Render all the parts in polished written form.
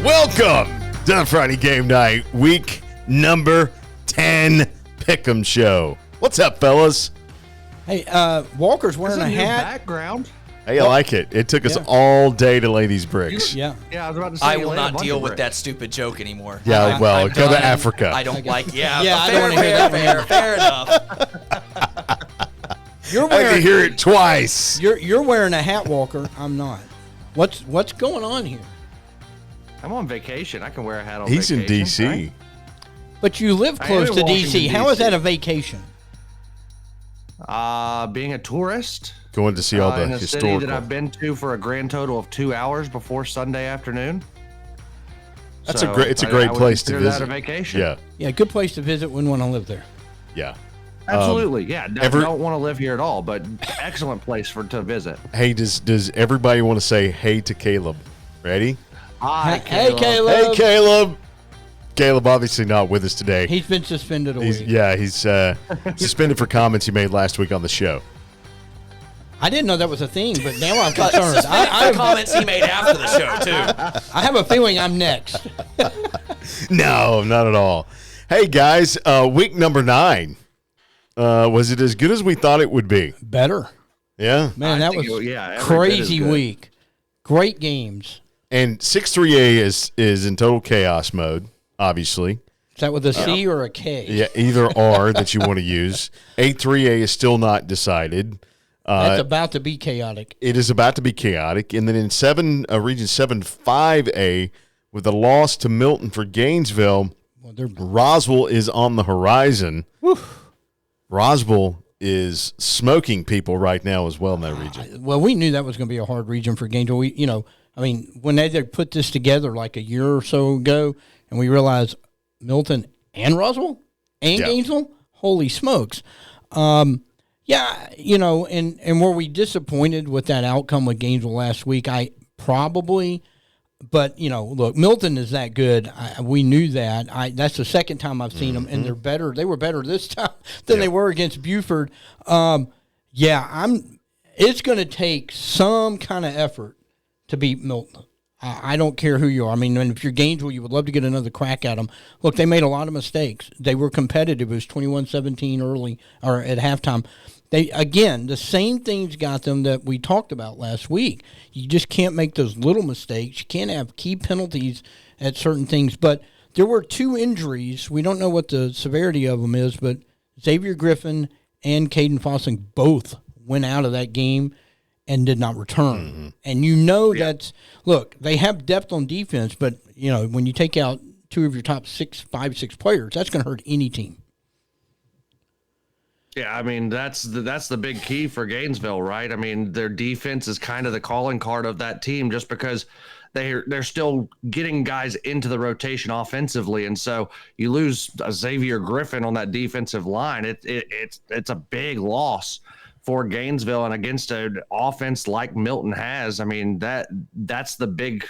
Welcome to the Friday Game Night, week number 10 Pick'em Show. What's up, fellas? Hey, Walker's wearing a hat. Background. Hey, I like it. It took us all day to lay these bricks. Yeah. I was about to say. I will not deal with that stupid joke anymore. Yeah, well, go to Africa. I don't like. Yeah, I don't want to hear that. Fair enough. I had to hear it twice. You're wearing a hat, Walker. I'm not. What's going on here? I'm on vacation. I can wear a hat on He's vacation. in D.C. Right? But you live close to D.C. How is that a vacation? Being a tourist. Going to see all the in a historical. city that I've been to for a grand total of 2 hours before Sunday afternoon. It's a great place to visit. That a vacation. Yeah. Yeah, good place to visit. Wouldn't want to live there. Yeah. Absolutely. I don't want to live here at all, but excellent place to visit. Hey, does everybody want to say hey to Caleb? Ready? Hi, Hey, Caleb. Caleb. Hey, Caleb. Caleb obviously not with us today. He's been suspended a week. He's suspended for comments he made last week on the show. I didn't know that was a thing, but now I'm concerned. The comments he made after the show too. I have a feeling I'm next. No, not at all. Hey, guys, week number 9. Was it as good as we thought it would be? Better. Yeah. Man, that was every bit crazy is good. week. Great games. And 6-3A is in total chaos mode, obviously. Is that with a C or a K? Yeah, either or that you want to use. 8-3A is still not decided. That's about to be chaotic. It is about to be chaotic. And then in Region 7-5A, with a loss to Milton for Gainesville, Roswell is on the horizon. Whew. Roswell is smoking people right now as well in that region. Well, we knew that was going to be a hard region for Gainesville. When they put this together like a year or so ago, and we realized Milton and Roswell and Gainesville, holy smokes. And were we disappointed with that outcome with Gainesville last week? But, look, Milton is that good. We knew that. That's the second time I've seen them, and they're better. They were better this time than they were against Buford. It's going to take some kind of effort to beat Milton. I don't care who you are. I mean, if you're Gainesville, you would love to get another crack at them. Look, they made a lot of mistakes. They were competitive. It was 21-17 early or at halftime. The same things got them that we talked about last week. You just can't make those little mistakes. You can't have key penalties at certain things. But there were 2 injuries. We don't know what the severity of them is, but Xavier Griffin and Caden Fossing both went out of that game and did not return. And that's – look, they have depth on defense, but, when you take out 2 of your top 5, 6 players, that's going to hurt any team. Yeah, I mean, that's the big key for Gainesville, right? I mean, their defense is kind of the calling card of that team just because they're still getting guys into the rotation offensively. And so you lose Xavier Griffin on that defensive line. It's a big loss for Gainesville, and against an offense like Milton has. I mean, that's the big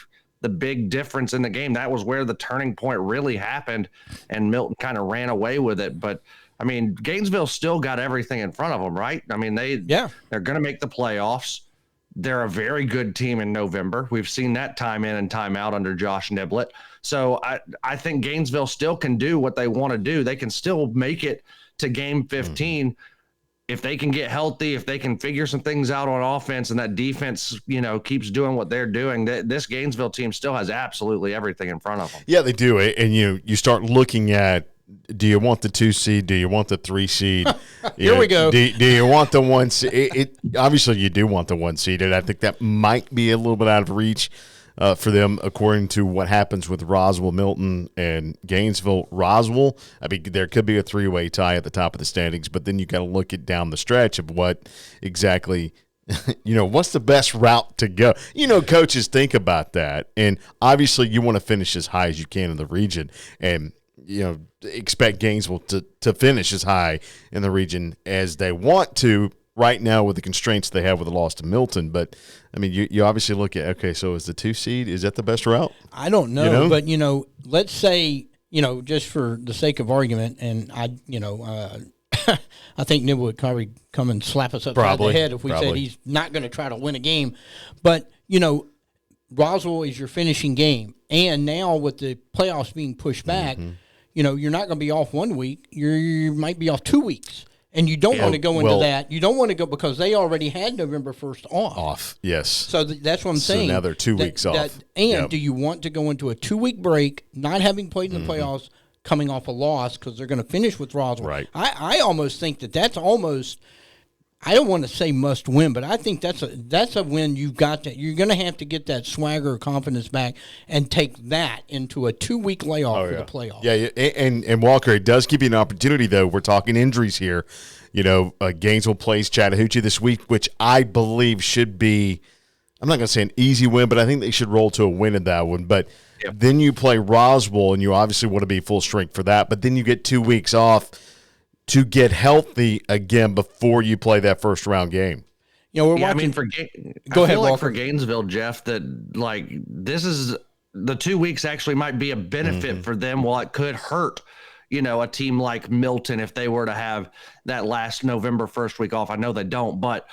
difference in the game. That was where the turning point really happened, and Milton kind of ran away with it. But I mean, Gainesville still got everything in front of them, right? I mean, they're going to make the playoffs. They're a very good team in November. We've seen that time in and time out under Josh Niblett. So I think Gainesville still can do what they want to do. They can still make it to game 15 if they can get healthy, if they can figure some things out on offense, and that defense, keeps doing what they're doing. This Gainesville team still has absolutely everything in front of them. Yeah, they do. And you start looking at, do you want the 2 seed? Do you want the 3 seed? Here we go. Do you want the 1 seed? Obviously, you do want the 1 seed, and I think that might be a little bit out of reach for them, according to what happens with Roswell, Milton, and Gainesville. Roswell, I mean, there could be a 3-way tie at the top of the standings, but then you got to look at down the stretch of what exactly what's the best route to go? Coaches think about that, and obviously, you want to finish as high as you can in the region, and expect Gainesville to finish as high in the region as they want to right now with the constraints they have with the loss to Milton. But, I mean, you obviously look at, okay, so is the 2 seed, is that the best route? I don't know, but, let's say, just for the sake of argument, and I think Nibble would probably come and slap us upside the head if we said he's not going to try to win a game. But, Roswell is your finishing game, and now with the playoffs being pushed back, you know, you're not going to be off 1 week. You might be off 2 weeks. And you don't want to go into that. You don't want to go because they already had November 1st off. Yes. So that's what I'm saying. So now they're 2 weeks off. Do you want to go into a 2 week break, not having played in the playoffs, coming off a loss because they're going to finish with Roswell? Right. I almost think that's almost. I don't want to say must win, but I think that's a win. You've got that. You're going to have to get that swagger or confidence back and take that into a 2 week layoff for the playoffs. Yeah, and Walker, it does give you an opportunity though. We're talking injuries here. You know, Gainesville plays Chattahoochee this week, which I believe should be. I'm not going to say an easy win, but I think they should roll to a win in that one. But then you play Roswell, and you obviously want to be full strength for that. But then you get 2 weeks off to get healthy again before you play that first round game. You know, we're watching. I mean, Go ahead, like Walker. for Gainesville, Jeff, that like this is the 2 weeks actually might be a benefit for them. While it could hurt, you know, a team like Milton if they were to have that last November 1st week off. I know they don't, but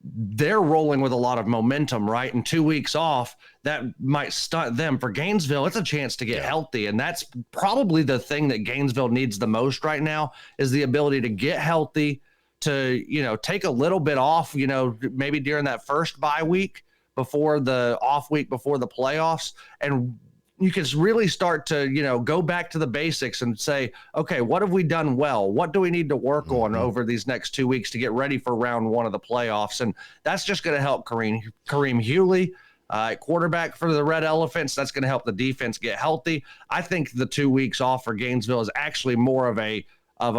they're rolling with a lot of momentum, right? And 2 weeks off, that might stunt them. For Gainesville, it's a chance to get healthy. And that's probably the thing that Gainesville needs the most right now is the ability to get healthy, to, you know, take a little bit off, you know, maybe during that first bye week before the off week before the playoffs. And you can really start to, you know, go back to the basics and say, okay, what have we done well? What do we need to work on over these next 2 weeks to get ready for round one of the playoffs? And that's just going to help Kareem Hewley, quarterback for the Red Elephants. That's going to help the defense get healthy. I think the 2 weeks off for Gainesville is actually more of a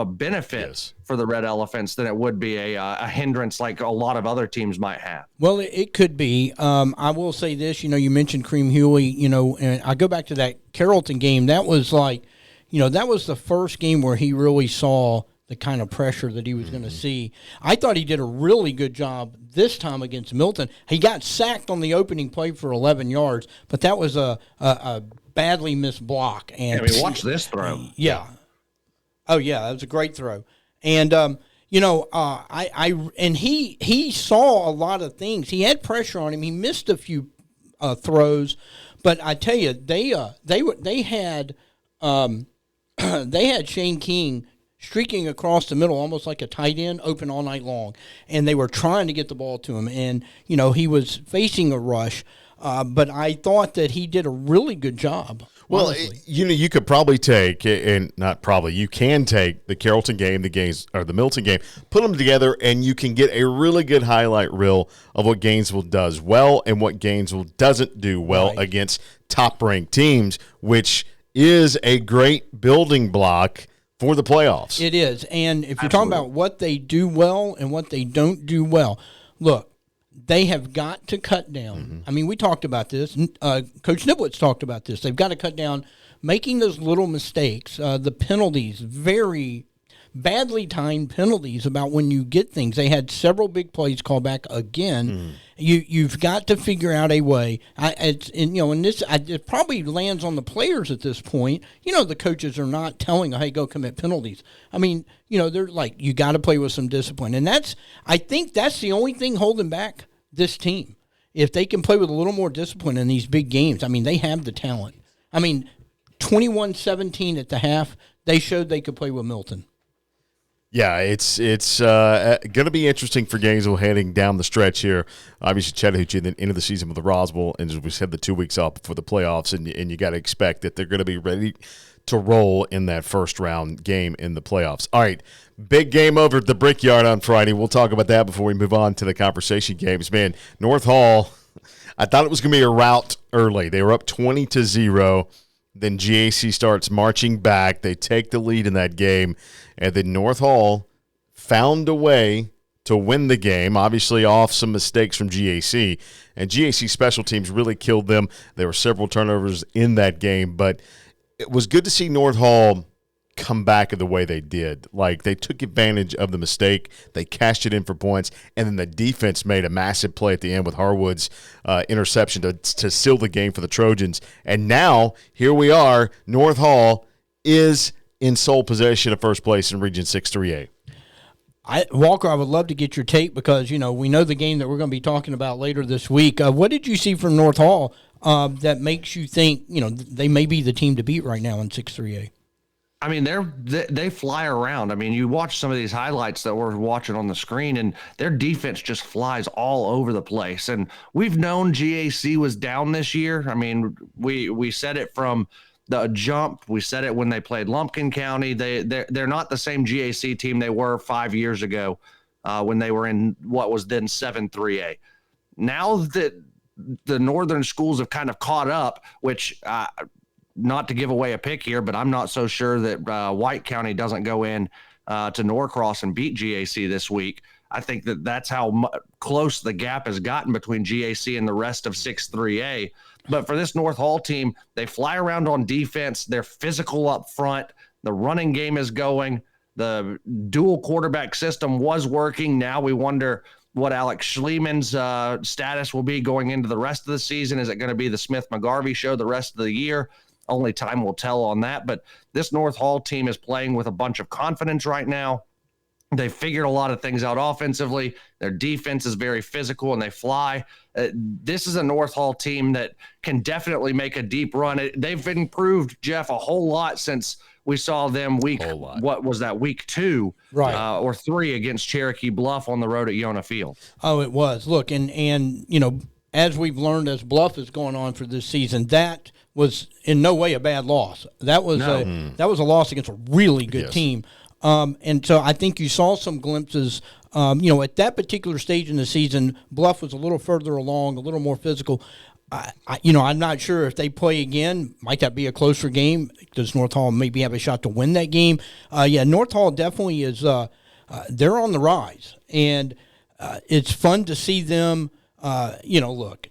benefit for the Red Elephants than it would be a hindrance like a lot of other teams might have. Well, it could be. I will say this, you know, you mentioned Kareem Hewley, you know, and I go back to that Carrollton game. That was like, you know, that was the first game where he really saw the kind of pressure that he was going to see. I thought he did a really good job this time against Milton. He got sacked on the opening play for 11 yards, but that was a badly missed block. And I mean, watch this throw. Yeah. Oh yeah, that was a great throw, and you know, he saw a lot of things. He had pressure on him. He missed a few throws, but I tell you, they had they had Shane King streaking across the middle, almost like a tight end, open all night long, and they were trying to get the ball to him. And you know, he was facing a rush, but I thought that he did a really good job. Well, you know, you could probably take, and not probably, you can take the Carrollton game, the Milton game, put them together, and you can get a really good highlight reel of what Gainesville does well and what Gainesville doesn't do well against top-ranked teams, which is a great building block for the playoffs. It is, and if you're talking about what they do well and what they don't do well, look, they have got to cut down. I mean, we talked about this. Coach Niblitz talked about this. They've got to cut down making those little mistakes, the penalties, very badly timed penalties about when you get things. They had several big plays called back again. You've got to figure out a way. It probably lands on the players at this point. You know, the coaches are not telling, hey, go commit penalties. I mean, you know, they're like, you got to play with some discipline. And I think that's the only thing holding back this team. If they can play with a little more discipline in these big games, I mean, they have the talent. I mean, 21-17 at the half, they showed they could play with Milton. Yeah, it's going to be interesting for Gainesville heading down the stretch here. Obviously, Chattahoochee, then into the season with the Roswell, and as we said, the 2 weeks off before the playoffs, and you got to expect that they're going to be ready to roll in that first round game in the playoffs. All right, big game over at the Brickyard on Friday. We'll talk about that before we move on to the conversation games. Man, North Hall, I thought it was going to be a rout early. They were up 20-0. Then GAC starts marching back. They take the lead in that game. And then North Hall found a way to win the game, obviously off some mistakes from GAC. And GAC special teams really killed them. There were several turnovers in that game. But it was good to see North Hall come back in the way they did. Like, they took advantage of the mistake. They cashed it in for points. And then the defense made a massive play at the end with Harwood's interception to seal the game for the Trojans. And now, here we are. North Hall is in sole possession of first place in Region 6-3A. Walker, I would love to get your take because, you know, we know the game that we're going to be talking about later this week. What did you see from North Hall that makes you think, they may be the team to beat right now in 6-3A? I mean, they fly around. I mean, you watch some of these highlights that we're watching on the screen, and their defense just flies all over the place. And we've known GAC was down this year. I mean, we said it from the jump. We said it when they played Lumpkin County. They're not the same GAC team they were 5 years ago when they were in what was then 7-3A. Now that the northern schools have kind of caught up, which not to give away a pick here, but I'm not so sure that White County doesn't go in to Norcross and beat GAC this week. I think that's how close the gap has gotten between GAC and the rest of 6-3A. But for this North Hall team, they fly around on defense. They're physical up front. The running game is going. The dual quarterback system was working. Now we wonder what Alex Schliemann's status will be going into the rest of the season. Is it going to be the Smith-McGarvey show the rest of the year? Only time will tell on that. But this North Hall team is playing with a bunch of confidence right now. They figured a lot of things out offensively. Their defense is very physical, and they fly. This is a North Hall team that can definitely make a deep run. They've improved, Jeff, a whole lot since we saw them week 2 right. Or 3 against Cherokee Bluff on the road at Yona Field. Oh, it was. Look, and as we've learned as Bluff is going on for this season, that was in no way a bad loss. That was a loss against a really good team. And so I think you saw some glimpses. At that particular stage in the season, Bluff was a little further along, a little more physical. I'm not sure if they play again. Might that be a closer game? Does North Hall maybe have a shot to win that game? North Hall definitely is. They're on the rise, and it's fun to see them. Look.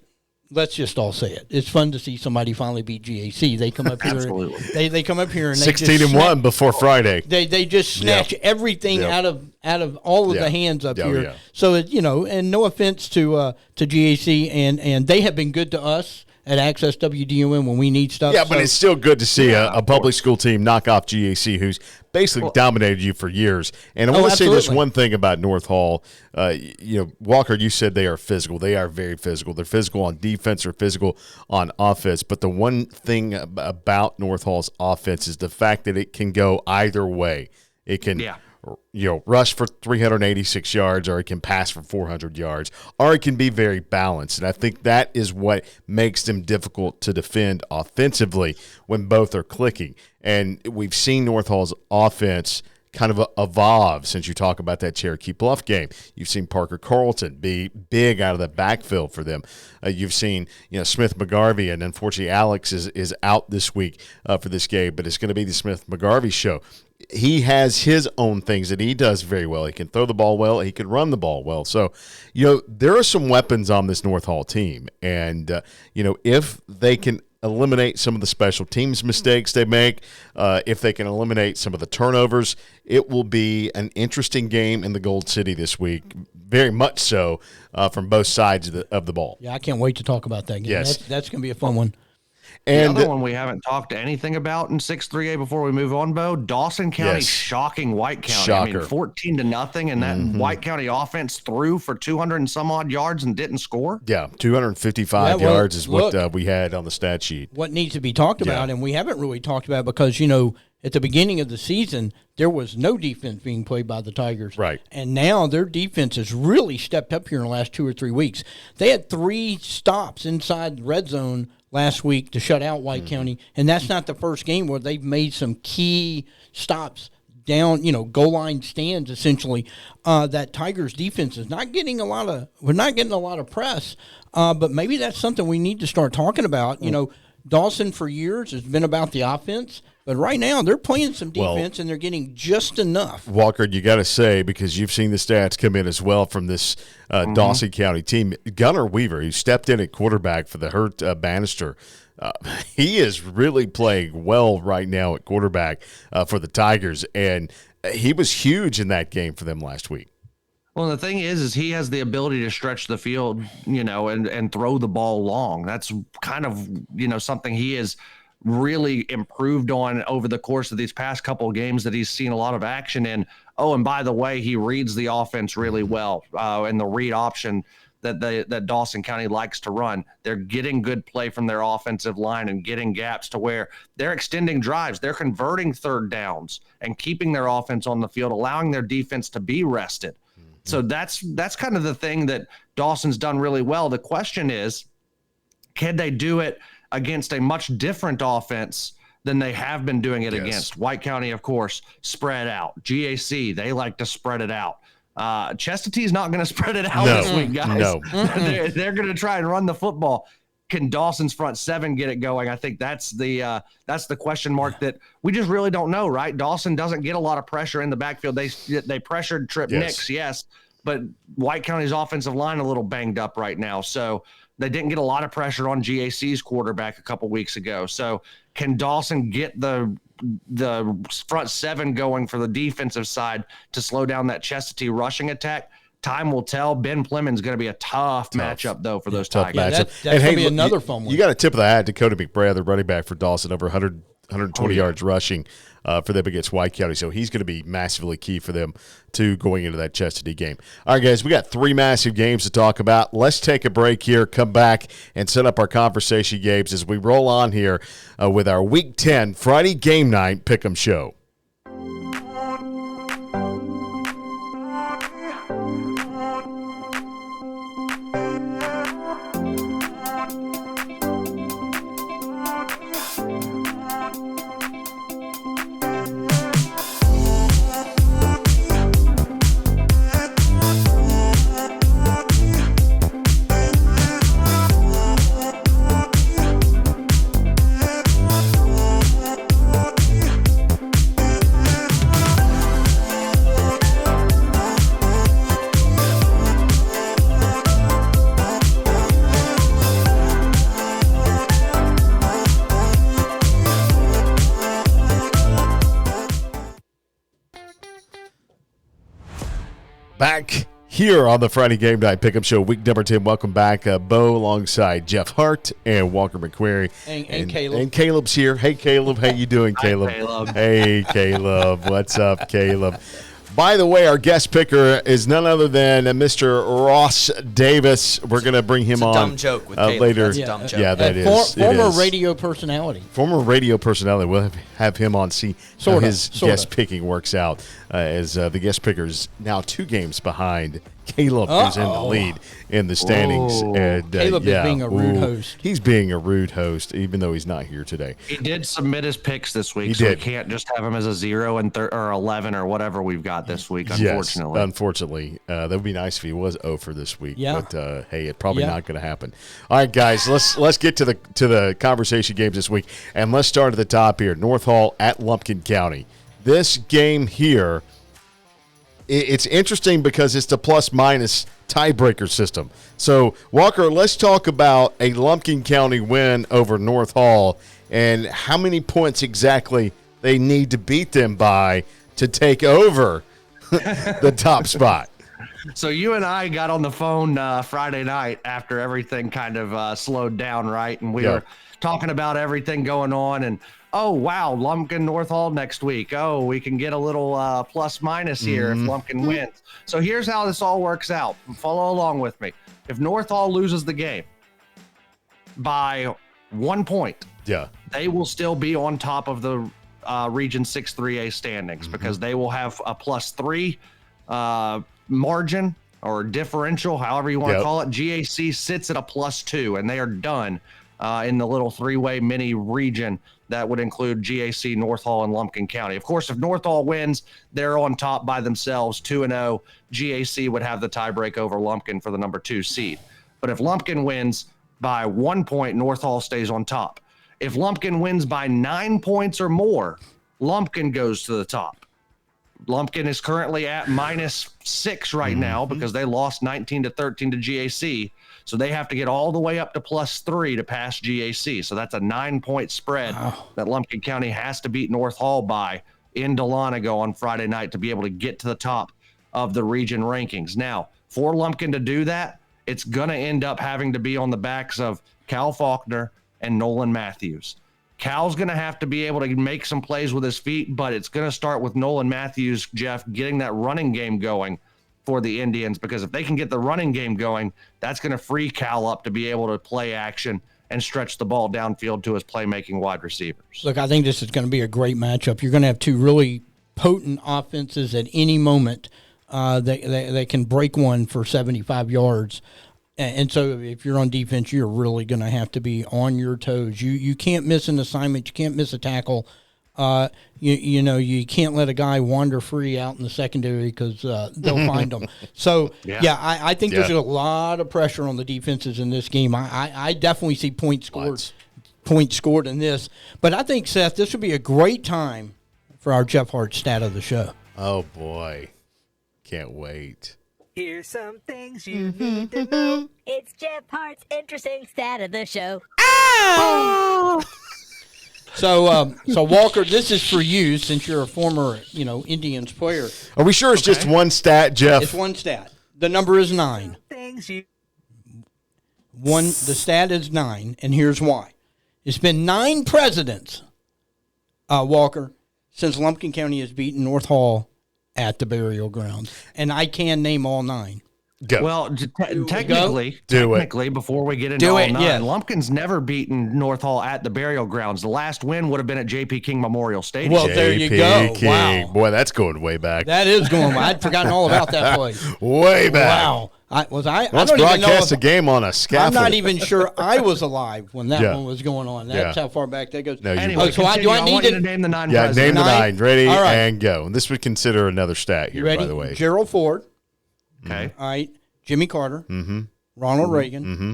Let's just all say it. It's fun to see somebody finally beat GAC. They come up here. Absolutely. They come up here and 16-1 before Friday. They just snatch everything out of all of the hands up here. Yeah. So and no offense to GAC, and they have been good to us at Access WDUN when we need stuff. Yeah, but it's still good to see a public school team knock off GAC, who's basically dominated you for years. And I want to say this one thing about North Hall. Walker, you said they are physical. They are very physical. They're physical on defense or physical on offense. But the one thing about North Hall's offense is the fact that it can go either way. It can rush for 386 yards, or it can pass for 400 yards, or it can be very balanced. And I think that is what makes them difficult to defend offensively when both are clicking. And we've seen North Hall's offense kind of evolve since you talk about that Cherokee Bluff game. You've seen Parker Carlton be big out of the backfield for them. You've seen Smith-McGarvey, and unfortunately Alex is out this week for this game, but it's going to be the Smith-McGarvey show. He has his own things that he does very well. He can throw the ball well. He can run the ball well. So, there are some weapons on this North Hall team. And, if they can eliminate some of the special teams mistakes they make, if they can eliminate some of the turnovers, it will be an interesting game in the Gold City this week. Very much so from both sides of the ball. Yeah, I can't wait to talk about that game. Yes. That's going to be a fun one. And the other one we haven't talked anything about in 6-3A before we move on, Bo, Dawson County shocking White County. Shocker. 14-0, and that White County offense threw for 200 and some odd yards and didn't score. Yeah, 255 yards is what we had on the stat sheet. What needs to be talked about, and we haven't really talked about because, at the beginning of the season, there was no defense being played by the Tigers. Right. And now their defense has really stepped up here in the last 2 or 3 weeks. They had 3 stops inside the red zone last week to shut out White County, and that's not the first game where they've made some key stops down, goal line stands essentially. That Tigers defense is not getting a lot of press, but maybe that's something we need to start talking about. Dawson for years has been about the offense, but right now they're playing some defense and they're getting just enough. Walker, you got to say, because you've seen the stats come in as well from this Dawson County team, Gunnar Weaver, who stepped in at quarterback for the Hurt Bannister, he is really playing well right now at quarterback for the Tigers, and he was huge in that game for them last week. Well, the thing is he has the ability to stretch the field, and throw the ball long. That's kind of, something he has really improved on over the course of these past couple of games that he's seen a lot of action in. Oh, and by the way, he reads the offense really well, and the read option that Dawson County likes to run. They're getting good play from their offensive line and getting gaps to where they're extending drives. They're converting third downs and keeping their offense on the field, allowing their defense to be rested. So that's kind of the thing that Dawson's done really well. The question is, can they do it against a much different offense than they have been doing it against? White County, of course, spread out. GAC, they like to spread it out. Chestatee's not going to spread it out this week, guys. No. They're going to try and run the football. Can Dawson's front seven get it going? I think that's the question mark that we just really don't know, right? Dawson doesn't get a lot of pressure in the backfield. They pressured Trip Nix, yes, but White County's offensive line a little banged up right now, so they didn't get a lot of pressure on GAC's quarterback a couple weeks ago. So can Dawson get the front seven going for the defensive side to slow down that Chestatee rushing attack? Time will tell. Ben Plemons going to be a tough matchup, though, for those Tigers. That's going to be another fun one. You got a tip of the hat, Dakota McBride, the running back for Dawson, over 120 yards rushing for them against White County. So he's going to be massively key for them to going into that Chestatee game. All right, guys, we got 3 massive games to talk about. Let's take a break here, come back, and set up our conversation games as we roll on here with our Week 10 Friday game night pick'em show. Back here on the Friday Game Night Pick'em Show, week number 10. Welcome back, Bo, alongside Jeff Hart and Walker McCrary. And Caleb. And Caleb's here. Hey, Caleb. How you doing, Caleb? Hi, Caleb. Hey, Caleb. What's up, Caleb? By the way, our guest picker is none other than Mr. Ross Davis. We're going to bring him on dumb joke with Caleb. later. That's a dumb joke. Yeah, that is. Former radio personality. Former radio personality. We'll have him on, see how his guest picking works out, as the guest picker is now 2 games behind Caleb, who's in the lead in the standings. And, Caleb is being a rude host. He's being a rude host, even though he's not here today. He did submit his picks this week, we can't just have him as a 0 and or 11 or whatever we've got this week, unfortunately. Yes, unfortunately. That would be nice if he was 0 for this week. Yeah. But, hey, it's probably not going to happen. All right, guys, let's get to the conversation games this week, and let's start at the top here. North Hall at Lumpkin County. This game here, it's interesting because it's the plus-minus tiebreaker system. So, Walker, let's talk about a Lumpkin County win over North Hall and how many points exactly they need to beat them by to take over the top spot. So you and I got on the phone Friday night after everything kind of slowed down, right? And we were talking about everything going on, and oh, wow, Lumpkin North Hall next week. Oh, we can get a little plus minus here if Lumpkin wins. So here's how this all works out. Follow along with me. If North Hall loses the game by 1 point, they will still be on top of the Region 6-3A standings because they will have a +3 margin or differential, however you want to call it. GAC sits at a +2, and they are done in the little 3-way mini region that would include GAC, North Hall, and Lumpkin County. Of course, if North Hall wins, they're on top by themselves, 2-0. GAC would have the tiebreak over Lumpkin for the number 2 seed. But if Lumpkin wins by 1 point, North Hall stays on top. If Lumpkin wins by 9 points or more, Lumpkin goes to the top. Lumpkin is currently at -6 right now because they lost 19-13 to GAC. So they have to get all the way up to +3 to pass GAC. So that's a 9-point spread that Lumpkin County has to beat North Hall by in Dahlonega on Friday night to be able to get to the top of the region rankings. Now, for Lumpkin to do that, it's going to end up having to be on the backs of Cal Faulkner and Nolan Matthews. Cal's going to have to be able to make some plays with his feet, but it's going to start with Nolan Matthews, Jeff, getting that running game going for the Indians, because if they can get the running game going, that's going to free Cal up to be able to play action and stretch the ball downfield to his playmaking wide receivers. Look, I think this is going to be a great matchup. You're going to have two really potent offenses at any moment. They can break one for 75 yards. And so if you're on defense, you're really going to have to be on your toes. You can't miss an assignment. You can't miss a tackle. You can't let a guy wander free out in the secondary because they'll find him. So, I think there's a lot of pressure on the defenses in this game. I definitely see points scored in this. But I think, Seth, this would be a great time for our Jeff Hart stat of the show. Oh, boy. Can't wait. Here's some things you need to know. It's Jeff Hart's interesting stat of the show. So Walker, this is for you since you're a former, Indians player. Are we sure it's just one stat, Jeff? It's one stat. The number is 9. The stat is 9, and here's why. It's been 9 presidents, Walker, since Lumpkin County has beaten North Hall at the burial grounds, and I can name all 9. Go. Well, technically, before we get into all 9, Lumpkin's never beaten North Hall at the burial grounds. The last win would have been at J.P. King Memorial Stadium. Well, there you go. King. Wow. Boy, that's going way back. That is going way. I'd forgotten all about that play. Way back. Wow. I Once don't even know broadcast a game on a scaffold. I'm not even sure I was alive when that one was going on. That's how far back that goes. No, anyway, so do I need to name the 9 Yeah, presidents? name the 9. Ready, all right. and go. This would consider another stat here, ready? by the way. Gerald Ford. Okay. All right. Jimmy Carter. Mm-hmm. Ronald Reagan. Mm-hmm.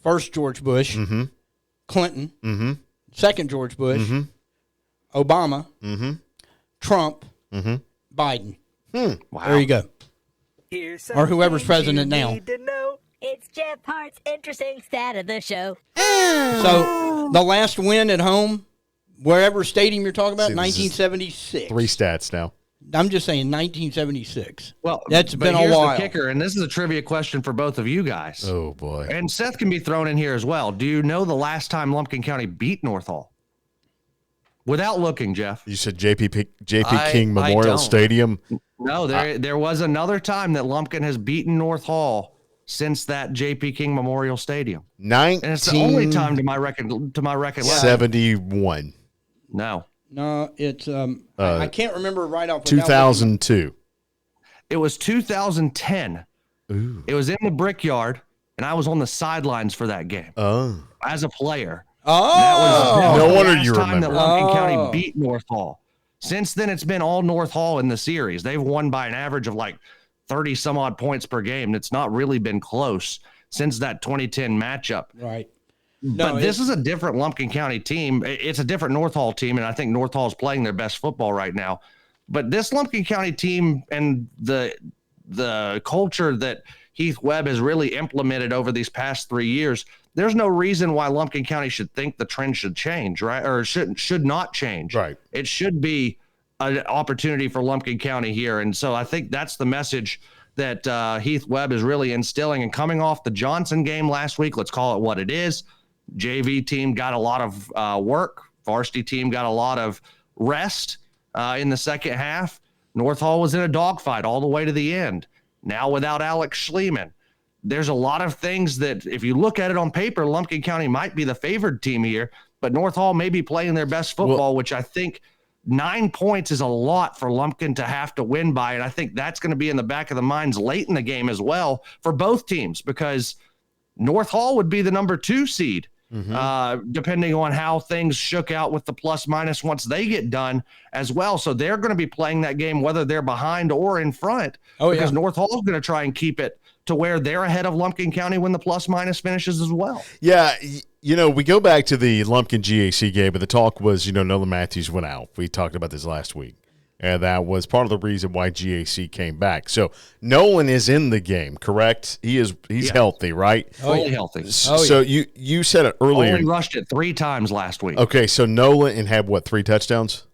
First George Bush. Mm-hmm. Clinton. Mm-hmm. Second George Bush. Mm-hmm. Obama. Mm-hmm. Trump. Mm-hmm. Biden. Wow. There you go. Here's Or whoever's something president you now. need to know. It's Jeff Hart's interesting stat of the show. So the last win at home, wherever stadium you're talking about, See, this is 1976. 3 stats now. I'm just saying 1976. Well, that's but been a here's while. the kicker, and this is a trivia question for both of you guys. Oh, boy. And Seth can be thrown in here as well. Do you know the last time Lumpkin County beat North Hall? Without looking, Jeff. You said J.P. King I Memorial don't. Stadium. No, there was another time that Lumpkin has beaten North Hall since that J.P. King Memorial Stadium. And it's the only time to my recollection. 71. No. No, it's I can't remember right off. 2002. It was 2010. Ooh. It was in the Brickyard, and I was on the sidelines for that game Oh. as a player. Oh, That was No the wonder last you time that remember. Lumpkin Oh. County beat North Hall. Since then, it's been all North Hall in the series. They've won by an average of like 30 some odd points per game. It's not really been close since that 2010 matchup. right. But this is a different Lumpkin County team. It's a different North Hall team, and I think North Hall is playing their best football right now. But this Lumpkin County team and the culture that Heath Webb has really implemented over these past 3 years, there's no reason why Lumpkin County should think the trend should change, right? Or should not change. Right. It should be an opportunity for Lumpkin County here. And so I think that's the message that Heath Webb is really instilling. And coming off the Johnson game last week, let's call it what it is. JV team got a lot of work. Varsity team got a lot of rest in the second half. North Hall was in a dogfight all the way to the end. Now without Alex Schliemann, there's a lot of things that if you look at it on paper, Lumpkin County might be the favored team here, but North Hall may be playing their best football, which I think 9 points is a lot for Lumpkin to have to win by. And I think that's going to be in the back of the minds late in the game as well for both teams, because North Hall would be the number 2 seed. Depending on how things shook out with the plus minus once they get done as well. So they're going to be playing that game whether they're behind or in front, because North Hall is going to try and keep it to where they're ahead of Lumpkin County when the plus minus finishes as well. Yeah, we go back to the Lumpkin GAC game, but the talk was, Nolan Matthews went out. We talked about this last week. And that was part of the reason why GAC came back. So Nolan is in the game, correct? He's healthy, right? Fully healthy. So you said it earlier. Only rushed it 3 times last week. Okay, so Nolan had 3 touchdowns?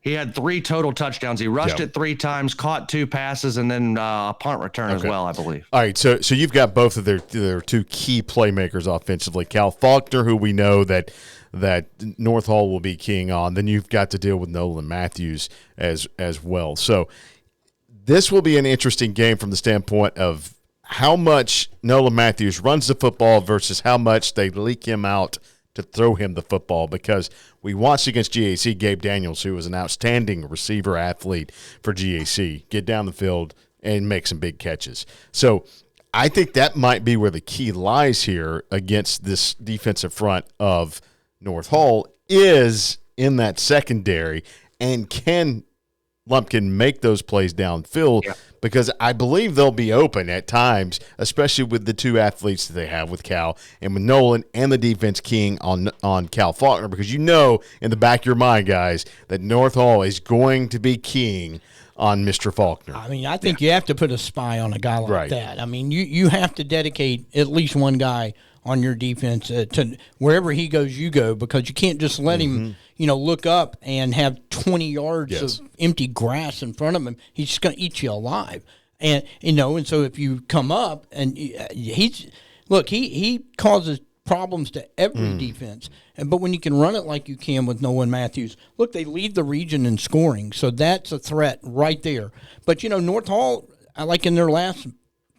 He had 3 total touchdowns. He rushed it 3 times, caught 2 passes, and then a punt return as well, I believe. All right, so you've got both of their 2 key playmakers offensively. Cal Faulkner, who we know that North Hall will be keying on. Then you've got to deal with Nolan Matthews as well. So this will be an interesting game from the standpoint of how much Nolan Matthews runs the football versus how much they leak him out to throw him the football, because we watched against GAC Gabe Daniels, who was an outstanding receiver athlete for GAC, get down the field and make some big catches. So I think that might be where the key lies here against this defensive front of North Hall, is in that secondary, and can Lumpkin make those plays downfield? Yeah. Because I believe they'll be open at times, especially with the two athletes that they have with Cal and with Nolan, and the defense keying on Cal Faulkner, because you know in the back of your mind, guys, that North Hall is going to be keying on Mr. Faulkner. I mean, I think you have to put a spy on a guy like that. I mean, you have to dedicate at least one guy on your defense to wherever he goes, you go, because you can't just let him, look up and have 20 yards of empty grass in front of him. He's just going to eat you alive. And, and so if you come up and he causes problems to every defense. But when you can run it like you can with Nolan Matthews, look, they lead the region in scoring. So that's a threat right there. But, North Hall, like in their last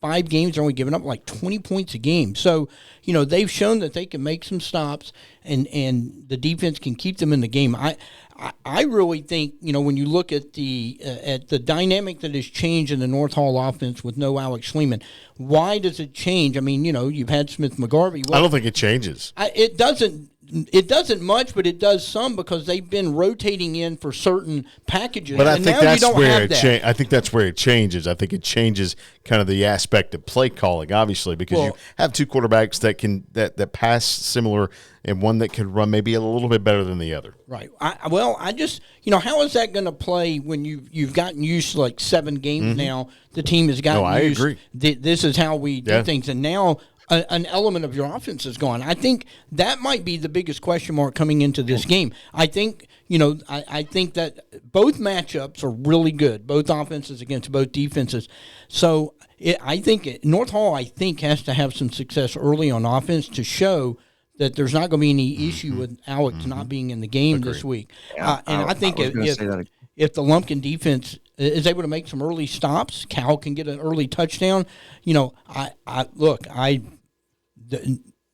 5 games, they're only giving up like 20 points a game. So, they've shown that they can make some stops and the defense can keep them in the game. I really think, when you look at the dynamic that has changed in the North Hall offense with no Alex Schliemann, why does it change? I mean, you've had Smith McGarvey. I don't think it changes. It doesn't. It doesn't much, but it does some, because they've been rotating in for certain packages. But I and think now that's you don't where have it that. I think that's where it changes. I think it changes kind of the aspect of play calling, obviously, because you have two quarterbacks that can that pass similar, and one that can run maybe a little bit better than the other. Right. I just how is that going to play when you've gotten used to like 7 games now? The team has gotten used. I agree. This is how we do things, and now an element of your offense is gone. I think that might be the biggest question mark coming into this game. I think, I think that both matchups are really good, both offenses against both defenses. So I think North Hall, has to have some success early on offense to show that there's not going to be any issue with Alex not being in the game this week. Yeah, I think if the Lumpkin defense is able to make some early stops, Cal can get an early touchdown.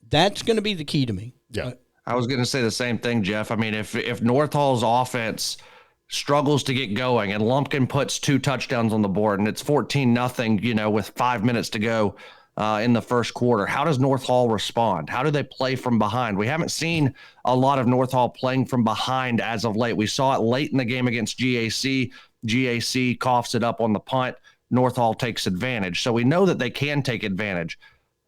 That's going to be the key to me. Yeah. I was going to say the same thing, Jeff. I mean, if North Hall's offense struggles to get going and Lumpkin puts 2 touchdowns on the board and it's 14-0, with 5 minutes to go in the first quarter, how does North Hall respond? How do they play from behind? We haven't seen a lot of North Hall playing from behind as of late. We saw it late in the game against GAC. GAC coughs it up on the punt. North Hall takes advantage. So we know that they can take advantage.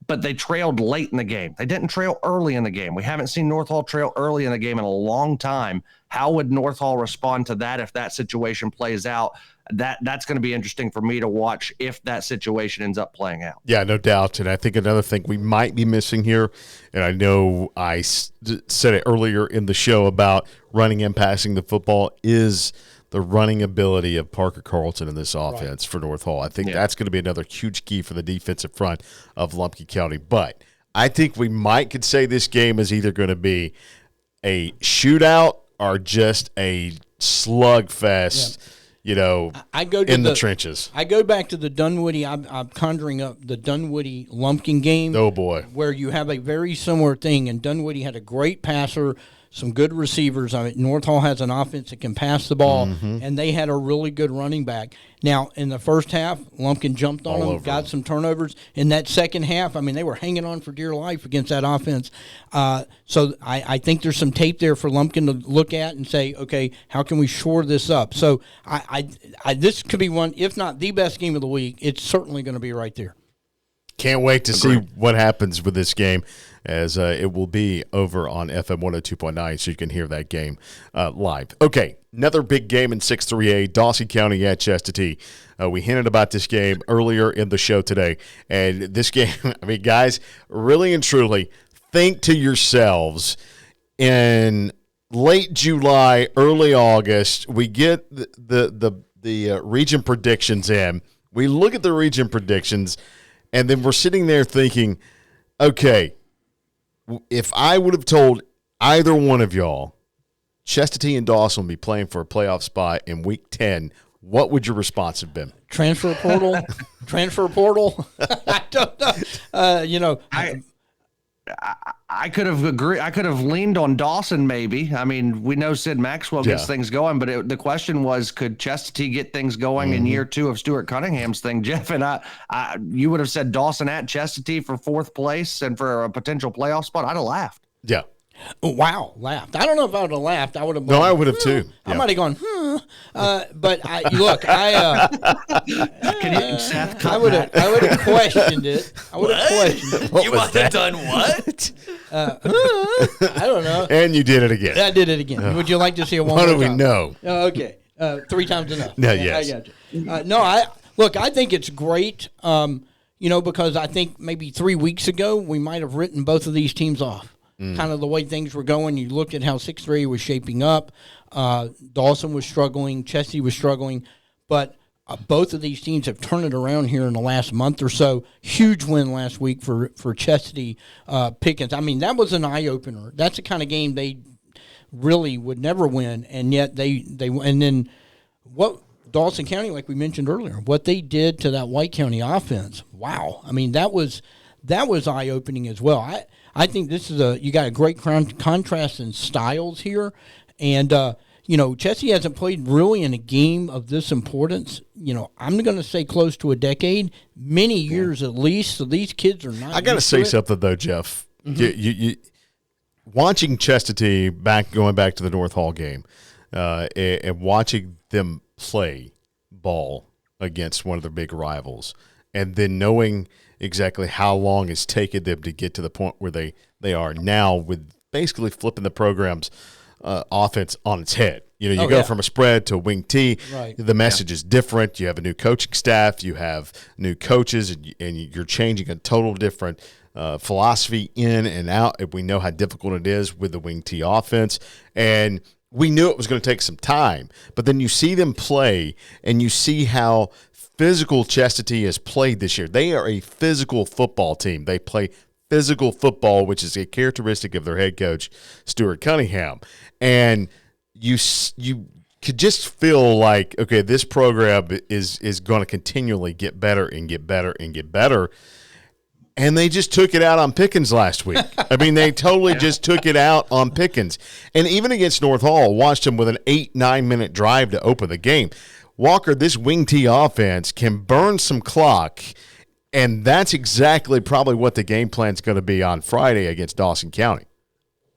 But they trailed late in the game. They didn't trail early in the game. We haven't seen North Hall trail early in the game in a long time. How would North Hall respond to that if that situation plays out? That's going to be interesting for me to watch if that situation ends up playing out. Yeah, no doubt. And I think another thing we might be missing here, and I know I said it earlier in the show about running and passing the football, is the running ability of Parker Carlton in this offense for North Hall. I think that's going to be another huge key for the defensive front of Lumpkin County. But I think we could say this game is either going to be a shootout or just a slugfest, in the trenches. I go back to the Dunwoody. I'm conjuring up the Dunwoody Lumpkin game. Oh, boy. Where you have a very similar thing, and Dunwoody had a great passer, some good receivers. I mean, North Hall has an offense that can pass the ball, and they had a really good running back. Now, in the first half, Lumpkin jumped on them, got some turnovers. In that second half, I mean, they were hanging on for dear life against that offense. So I think there's some tape there for Lumpkin to look at and say, okay, how can we shore this up? So this could be one, if not the best game of the week. It's certainly going to be right there. Can't wait to see what happens with this game, as it will be over on FM 102.9, so you can hear that game live. Okay, another big game in 6-3A, Dawson County at Chestatee. We hinted about this game earlier in the show today, and this game, I mean, guys, really and truly, think to yourselves, in late July, early August, we get the region predictions in. We look at the region predictions, and then we're sitting there thinking, okay, if I would have told either one of y'all Chestatee and Dawson will be playing for a playoff spot in Week 10, what would your response have been? Transfer portal. Transfer portal. I don't know. I could have agreed. I could have leaned on Dawson. Maybe. I mean, we know Sid Maxwell gets things going, but the question was, could Chestatee get things going in year 2 of Stuart Cunningham's thing? Jeff and you would have said Dawson at Chestatee for 4th place and for a potential playoff spot. I'd have laughed. Yeah. Wow, laughed. I don't know if I would have laughed. I would have. No, I would have too. I might have gone. But Can you, Seth? I would have questioned it. I would have questioned it. You must have done what? I don't know. And you did it again. I did it again. Would you like to see it one What more do we time? know? Okay, 3 times enough. Yeah, Okay, yes. I got you. No, I think it's great. Because I think maybe 3 weeks ago we might have written both of these teams off. Kind of the way things were going. You looked at how 6-3 was shaping up. Dawson was struggling. Chestatee was struggling. But both of these teams have turned it around here in the last month or so. Huge win last week for Chestatee Pickens. I mean, that was an eye-opener. That's the kind of game they really would never win, and yet they and then what Dawson County, like we mentioned earlier, what they did to that White County offense. Wow. I mean, that was eye-opening as well. I think this is you got a great contrast in styles here, and Chestatee hasn't played really in a game of this importance. I'm going to say close to a decade, many years at least. So these kids are not. I got to used say to it. something though, Jeff. You watching Chestatee going back to the North Hall game, and watching them play ball against one of their big rivals, and then knowing exactly how long it's taken them to get to the point where they are now, with basically flipping the program's offense on its head. You go from a spread to a wing T. Right. The message is different. You have a new coaching staff. You have new coaches, and you're changing a total different philosophy in and out. We know how difficult it is with the wing T offense, and we knew it was going to take some time. But then you see them play, and you see how physical Chestatee has played this year. They are a physical football team. They play physical football, which is a characteristic of their head coach, Stuart Cunningham. And you could just feel like, okay, this program is going to continually get better and get better and get better. And they just took it out on Pickens last week. I mean, they totally just took it out on Pickens. And even against North Hall, watched them with an 8-9 minute drive to open the game. Walker, this wing T offense can burn some clock, and that's exactly probably what the game plan is going to be on Friday against Dawson County.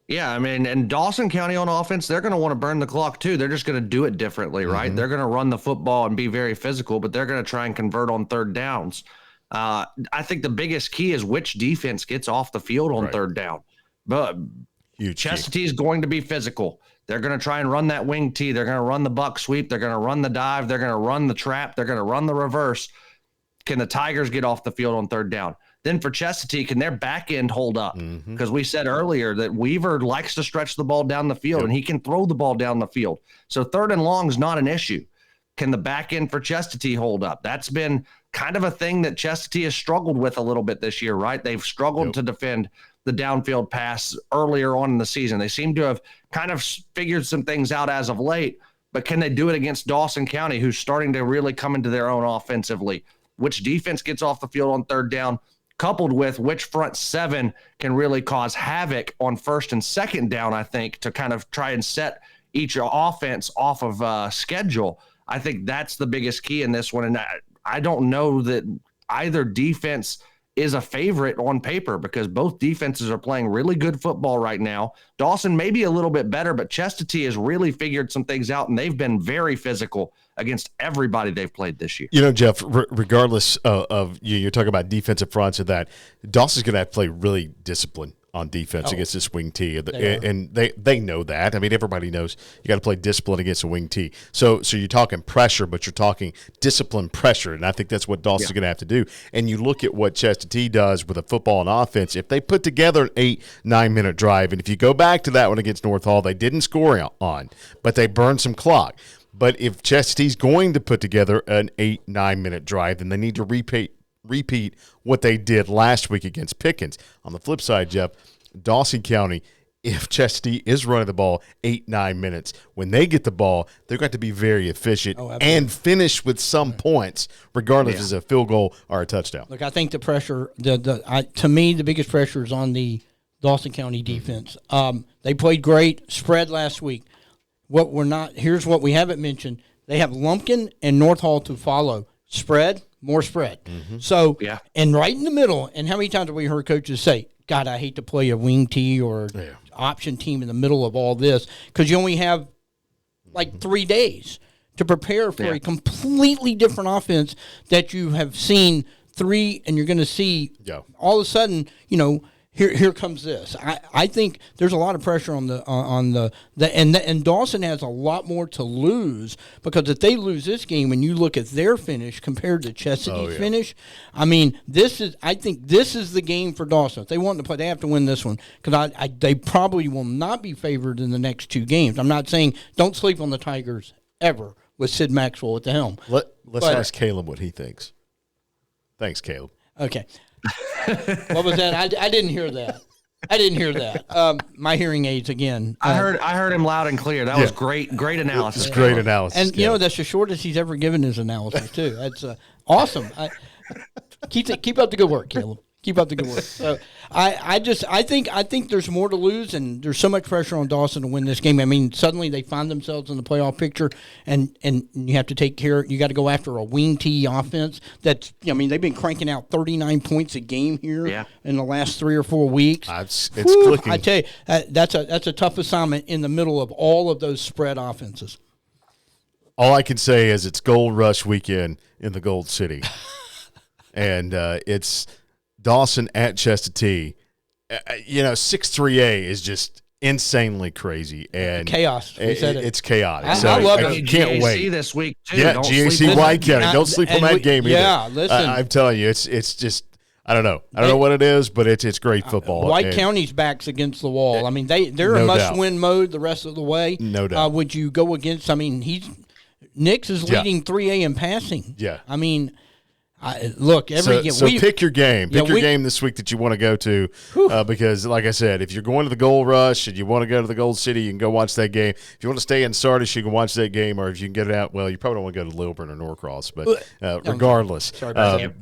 Yeah, I mean, and Dawson County on offense, they're going to want to burn the clock too. They're just going to do it differently, right? They're going to run the football and be very physical, but they're going to try and convert on third downs. I think the biggest key is which defense gets off the field on third down. But Chestatee is going to be physical. They're going to try and run that wing T. They're going to run the buck sweep. They're going to run the dive. They're going to run the trap. They're going to run the reverse. Can the Tigers get off the field on third down? Then for Chestatee, can their back end hold up? Because we said earlier that Weaver likes to stretch the ball down the field, and he can throw the ball down the field. So third and long is not an issue. Can the back end for Chestatee hold up? That's been kind of a thing that Chestatee has struggled with a little bit this year, right? They've struggled to defend the downfield pass earlier on in the season. They seem to have kind of figured some things out as of late, but can they do it against Dawson County, who's starting to really come into their own offensively? Which defense gets off the field on third down, coupled with which front seven can really cause havoc on first and second down, I think, to kind of try and set each offense off of schedule. I think that's the biggest key in this one. And I don't know that either defense is a favorite on paper, because both defenses are playing really good football right now. Dawson may be a little bit better, but Chestatee has really figured some things out, and they've been very physical against everybody they've played this year. Jeff, regardless of you're talking about defensive fronts of that, Dawson's going to have to play really disciplined on defense against this wing T, and they know that. I mean, everybody knows you got to play discipline against a wing T. So you're talking pressure, but you're talking discipline pressure, and I think that's what Dawson's going to have to do. And you look at what Chestatee does with a football and offense. If they put together an 8-9 minute drive, and if you go back to that one against North Hall, they didn't score on, but they burned some clock. But if Chestatee's going to put together an 8-9 minute drive, then they need to repeat what they did last week against Pickens. On the flip side, Jeff, Dawson County if Chestatee is running the ball 8-9 minutes. When they get the ball, they're going to be very efficient and finish with some points, regardless if it's a field goal or a touchdown. Look, I think the pressure, to me, the biggest pressure is on the Dawson County defense. They played great, spread last week. Here's what we haven't mentioned. They have Lumpkin and North Hall to follow. Spread, more spread. So, and right in the middle, and how many times have we heard coaches say, God, I hate to play a wing tee or option team in the middle of all this, because you only have like 3 days to prepare for a completely different offense that you have seen and you're going to see all of a sudden, here comes this. I think there's a lot of pressure on and Dawson has a lot more to lose, because if they lose this game and you look at their finish compared to Chestatee's finish, I mean, I think this is the game for Dawson. If they want to play, they have to win this one, because they probably will not be favored in the next 2 games. I'm not saying don't sleep on the Tigers ever with Sid Maxwell at the helm. Let's ask Caleb what he thinks. Thanks, Caleb. Okay. What was that? I didn't hear that. My hearing aids again. I heard him loud and clear. That was great analysis. It's great analysis. And that's the shortest he's ever given his analysis too. That's awesome. Keep up the good work, Caleb. Keep up the good work. So I think there's more to lose, and there's so much pressure on Dawson to win this game. I mean, suddenly they find themselves in the playoff picture, and you have to take care. You got to go after a wing tee offense. They've been cranking out 39 points a game here in the last 3 or 4 weeks. It's clicking. I tell you, that's a tough assignment in the middle of all of those spread offenses. All I can say is it's Gold Rush weekend in the Gold City, and it's Dawson at Chestatee. 6-3A is just insanely crazy and chaos. It's chaotic. I love it. Can't wait. GAC this week too. Yeah, GAC White County. Don't sleep on that game either. Yeah, listen. I'm telling you, it's just I don't know. I don't know what it is, but it's great football. White County's back's against the wall. I mean, they're in must-win mode the rest of the way. No doubt. Would you go against? I mean, Nix is leading 3A in passing. Yeah. I mean. Look, pick your game. Pick your game this week that you want to go to, because, like I said, if you're going to the Gold Rush and you want to go to the Gold City, you can go watch that game. If you want to stay in Sardis, you can watch that game, or if you can get it out, well, you probably don't want to go to Lilburn or Norcross, but regardless,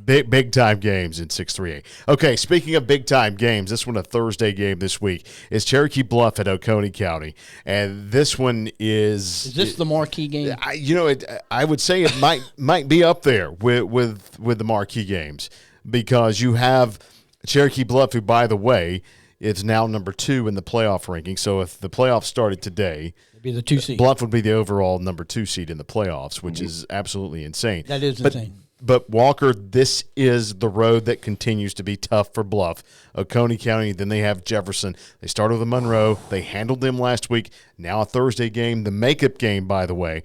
big-time games in 6-3A. Okay, speaking of big-time games, this one a Thursday game this week is Cherokee Bluff at Oconee County, and this one is... Is this the marquee game? I would say it might be up there with the marquee games, because you have Cherokee Bluff, who, by the way, is now number 2 in the playoff ranking. So if the playoffs started today, it'd be the 2 seed. Bluff would be the overall number 2 seed in the playoffs, which is absolutely insane. That is insane. But Walker, this is the road that continues to be tough for Bluff. Oconee County, then they have Jefferson. They started with Monroe. They handled them last week. Now a Thursday game, the makeup game, by the way,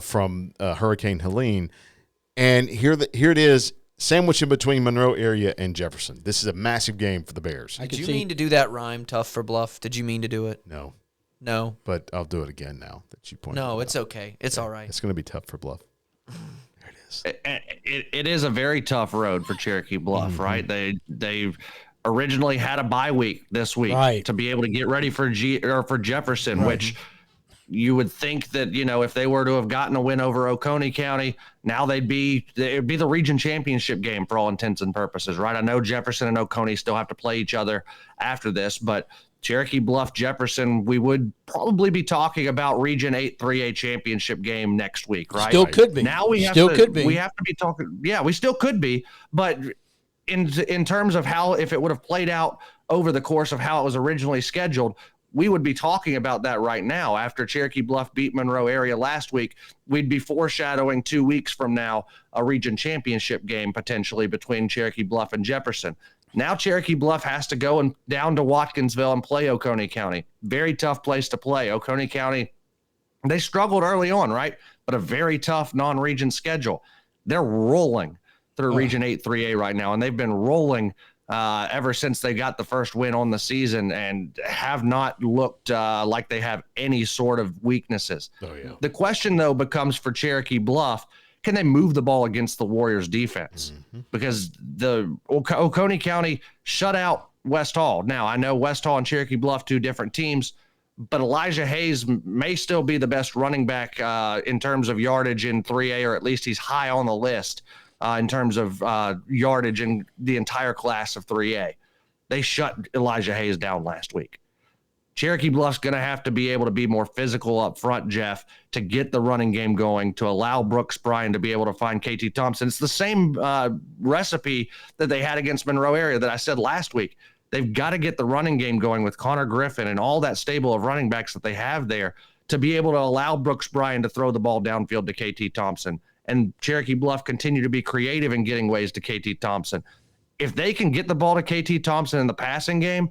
from Hurricane Helene. And here it is, sandwiched in between Monroe area and Jefferson. This is a massive game for the Bears. Did you mean to do that rhyme, tough for Bluff? Did you mean to do it? No. But I'll do it again now that you pointed No, it it's out. Okay. It's all right. It's going to be tough for Bluff. There it is. It is a very tough road for Cherokee Bluff, right? They originally had a bye week this week to be able to get ready for Jefferson, which you would think that, if they were to have gotten a win over Oconee County, now it'd be the region championship game for all intents and purposes, right? I know Jefferson and Oconee still have to play each other after this, but Cherokee Bluff, Jefferson, we would probably be talking about Region 8 3A championship game next week, right? Still could be. Now we have to be talking. Yeah, we still could be, but in terms of how, if it would have played out over the course of how it was originally scheduled, we would be talking about that right now. After Cherokee Bluff beat Monroe area last week, we'd be foreshadowing 2 weeks from now a region championship game potentially between Cherokee Bluff and Jefferson. Now Cherokee Bluff has to go down to Watkinsville and play Oconee County. Very tough place to play. Oconee County, they struggled early on, right? But a very tough non-region schedule. They're rolling through Region 8 3A right now, and they've been rolling ever since they got the first win on the season, and have not looked like they have any sort of weaknesses. The question, though, becomes for Cherokee Bluff, can they move the ball against the Warriors defense? Because the Oconee County shut out West Hall. Now, I know West Hall and Cherokee Bluff, two different teams, but Elijah Hayes may still be the best running back in terms of yardage in 3A, or at least he's high on the list in terms of yardage in the entire class of 3A. They shut Elijah Hayes down last week. Cherokee Bluff's going to have to be able to be more physical up front, Jeff, to get the running game going, to allow Brooks Bryan to be able to find KT Thompson. It's the same recipe that they had against Monroe area that I said last week. They've got to get the running game going with Connor Griffin and all that stable of running backs that they have there to be able to allow Brooks Bryan to throw the ball downfield to KT Thompson. And Cherokee Bluff continue to be creative in getting ways to KT Thompson. If they can get the ball to KT Thompson in the passing game,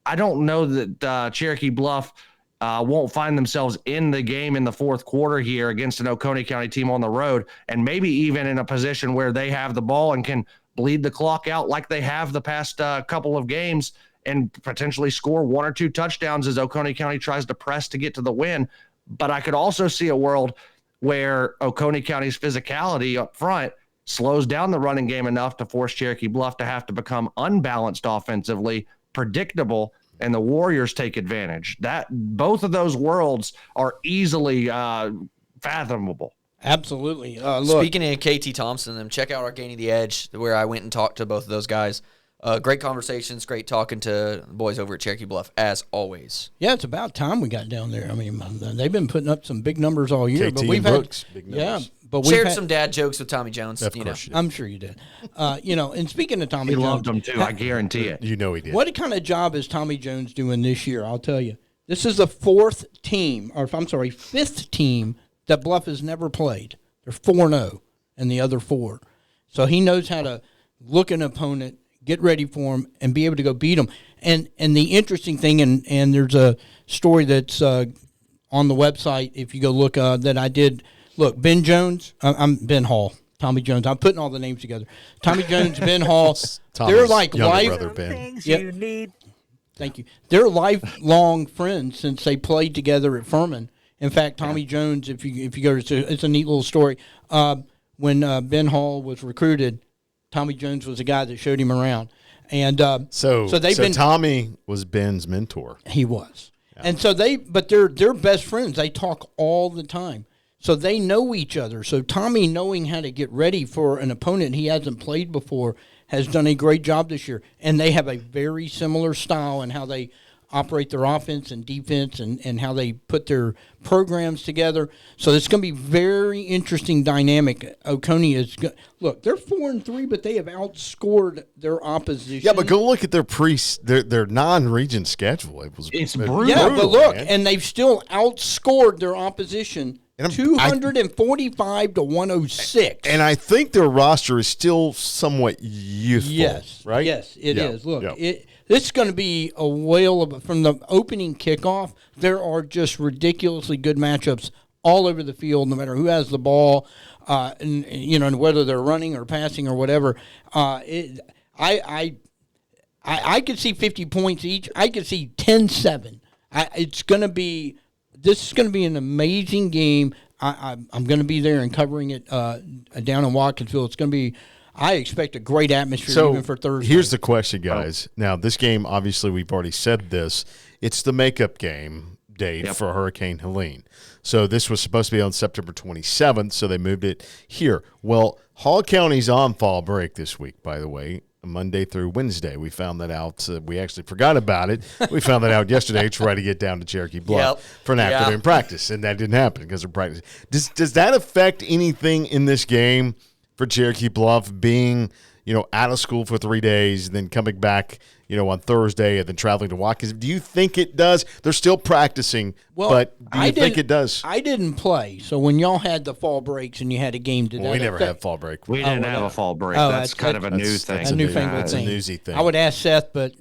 I don't know that Cherokee Bluff won't find themselves in the game in the fourth quarter here against an Oconee County team on the road, and maybe even in a position where they have the ball and can bleed the clock out like they have the past couple of games and potentially score 1 or 2 touchdowns as Oconee County tries to press to get to the win. But I could also see a world where Oconee County's physicality up front slows down the running game enough to force Cherokee Bluff to have to become unbalanced offensively, predictable, and the Warriors take advantage. That both of those worlds are easily fathomable. Absolutely. Speaking of KT Thompson, check out our Gaining the Edge, where I went and talked to both of those guys. Great conversations, great talking to the boys over at Cherokee Bluff, as always. Yeah, it's about time we got down there. I mean, they've been putting up some big numbers all year. KT but we've and Brooks, had, big numbers. Yeah, but Shared some dad jokes with Tommy Jones. Of course you did. I'm sure you did. And speaking of Tommy He Jones. loved them too, I guarantee it. You know he did. What kind of job is Tommy Jones doing this year? I'll tell you. This is the fifth team that Bluff has never played. They're 4-0 in the other 4. So he knows how to look an opponent, get ready for him, and be able to go beat them. And the interesting thing, and there's a story that's on the website, if you go look, that I did. Look, Ben Jones, I'm Ben Hall. Tommy Jones. I'm putting all the names together. Tommy Jones, Ben Hall. They're like brother, Ben. You need. Thank you. They're lifelong friends since they played together at Furman. In fact, Tommy Jones, if you go to, it's a neat little story. When Ben Hall was recruited, Tommy Jones was the guy that showed him around, and so Tommy was Ben's mentor. He was, and so they're best friends. They talk all the time, so they know each other. So Tommy, knowing how to get ready for an opponent he hasn't played before, has done a great job this year. And they have a very similar style in how they operate their offense and defense and how they put their programs together. So it's going to be very interesting dynamic. Oconee is look, they're 4-3, but they have outscored their opposition. Yeah, but go look at their non-region schedule. It's brutal. Yeah, but look, man. and they've still outscored their opposition 245 to 106. And I think their roster is still somewhat youthful. Yes, right? Yes, it is. Look, yeah. This is going to be a whale of from the opening kickoff. There are just ridiculously good matchups all over the field, no matter who has the ball, and whether they're running or passing or whatever. I could see 50 points each. I could see 10-7. This is going to be an amazing game. I'm going to be there and covering it down in Watkinsville. It's going to be. I expect a great atmosphere even for Thursday. Here's the question, guys. Now, this game, obviously, we've already said this. It's the makeup game date for Hurricane Helene. So this was supposed to be on September 27th, so they moved it here. Well, Hall County's on fall break this week, by the way, Monday through Wednesday. We found that out. We actually forgot about it. We found that out yesterday, trying to get down to Cherokee Bluff for an afternoon practice, and that didn't happen because of practice. Does that affect anything in this game for Cherokee Bluff being, out of school for 3 days, then coming back, on Thursday and then traveling to Watkins? Do you think it does? They're still practicing, but do you think it does? I didn't play. So when y'all had the fall breaks and you had a game, we never had fall break. We didn't have a fall break. That's kind of a new thing. That's a newfangled thing. It's a newsy thing. I would ask Seth, but,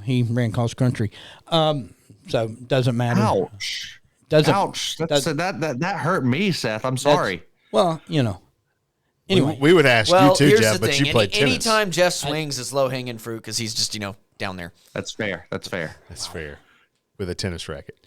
he ran cross country. So it doesn't matter. Ouch. Ouch. That hurt me, Seth. I'm sorry. Anyway, we would ask you too, Jeff, but you played tennis. Anytime Jeff swings, it's low-hanging fruit because he's just, down there. That's fair. That's fair. With a tennis racket.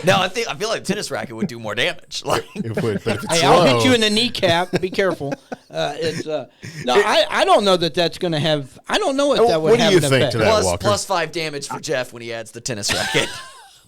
No, I feel like a tennis racket would do more damage. It would, but if it's I'll hit you in the kneecap. Be careful. No, I don't know that's going to have. I don't know if that would What do have you an think effect. to that, Walker? Plus 5 damage for Jeff when he adds the tennis racket.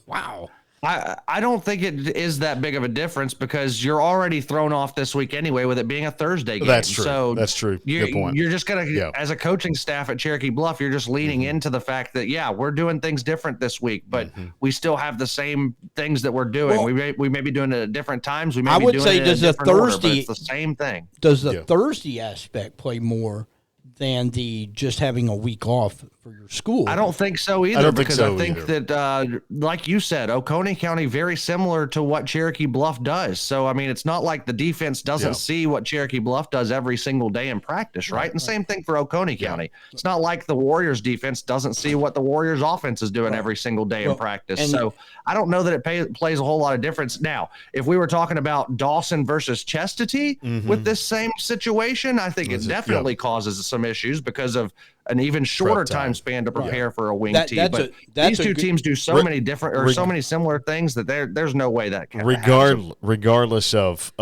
Wow. I don't think it is that big of a difference because you're already thrown off this week anyway with it being a Thursday game. That's true. So That's true. Good point. You're just going to, as a coaching staff at Cherokee Bluff, you're just leaning into the fact that, we're doing things different this week, but we still have the same things that we're doing. Well, we may be doing it at different times. We may I be would doing say it in a does the different order, but Thursday- it's the same thing. Does the Thursday aspect play more than the just having a week off for your school? I don't think so either. I don't think because so I think either. that, like you said, Oconee County very similar to what Cherokee Bluff does. So I mean, it's not like the defense doesn't see what Cherokee Bluff does every single day in practice, right? And same thing for Oconee County. It's not like the Warriors defense doesn't see what the Warriors offense is doing every single day in practice. So I don't know that it plays a whole lot of difference. Now, if we were talking about Dawson versus Chestatee with this same situation, I think it definitely causes some issues because of an even shorter time span to prepare for a wing team. But these two teams do so many different or so many similar things that there's no way that can happen. Regardless of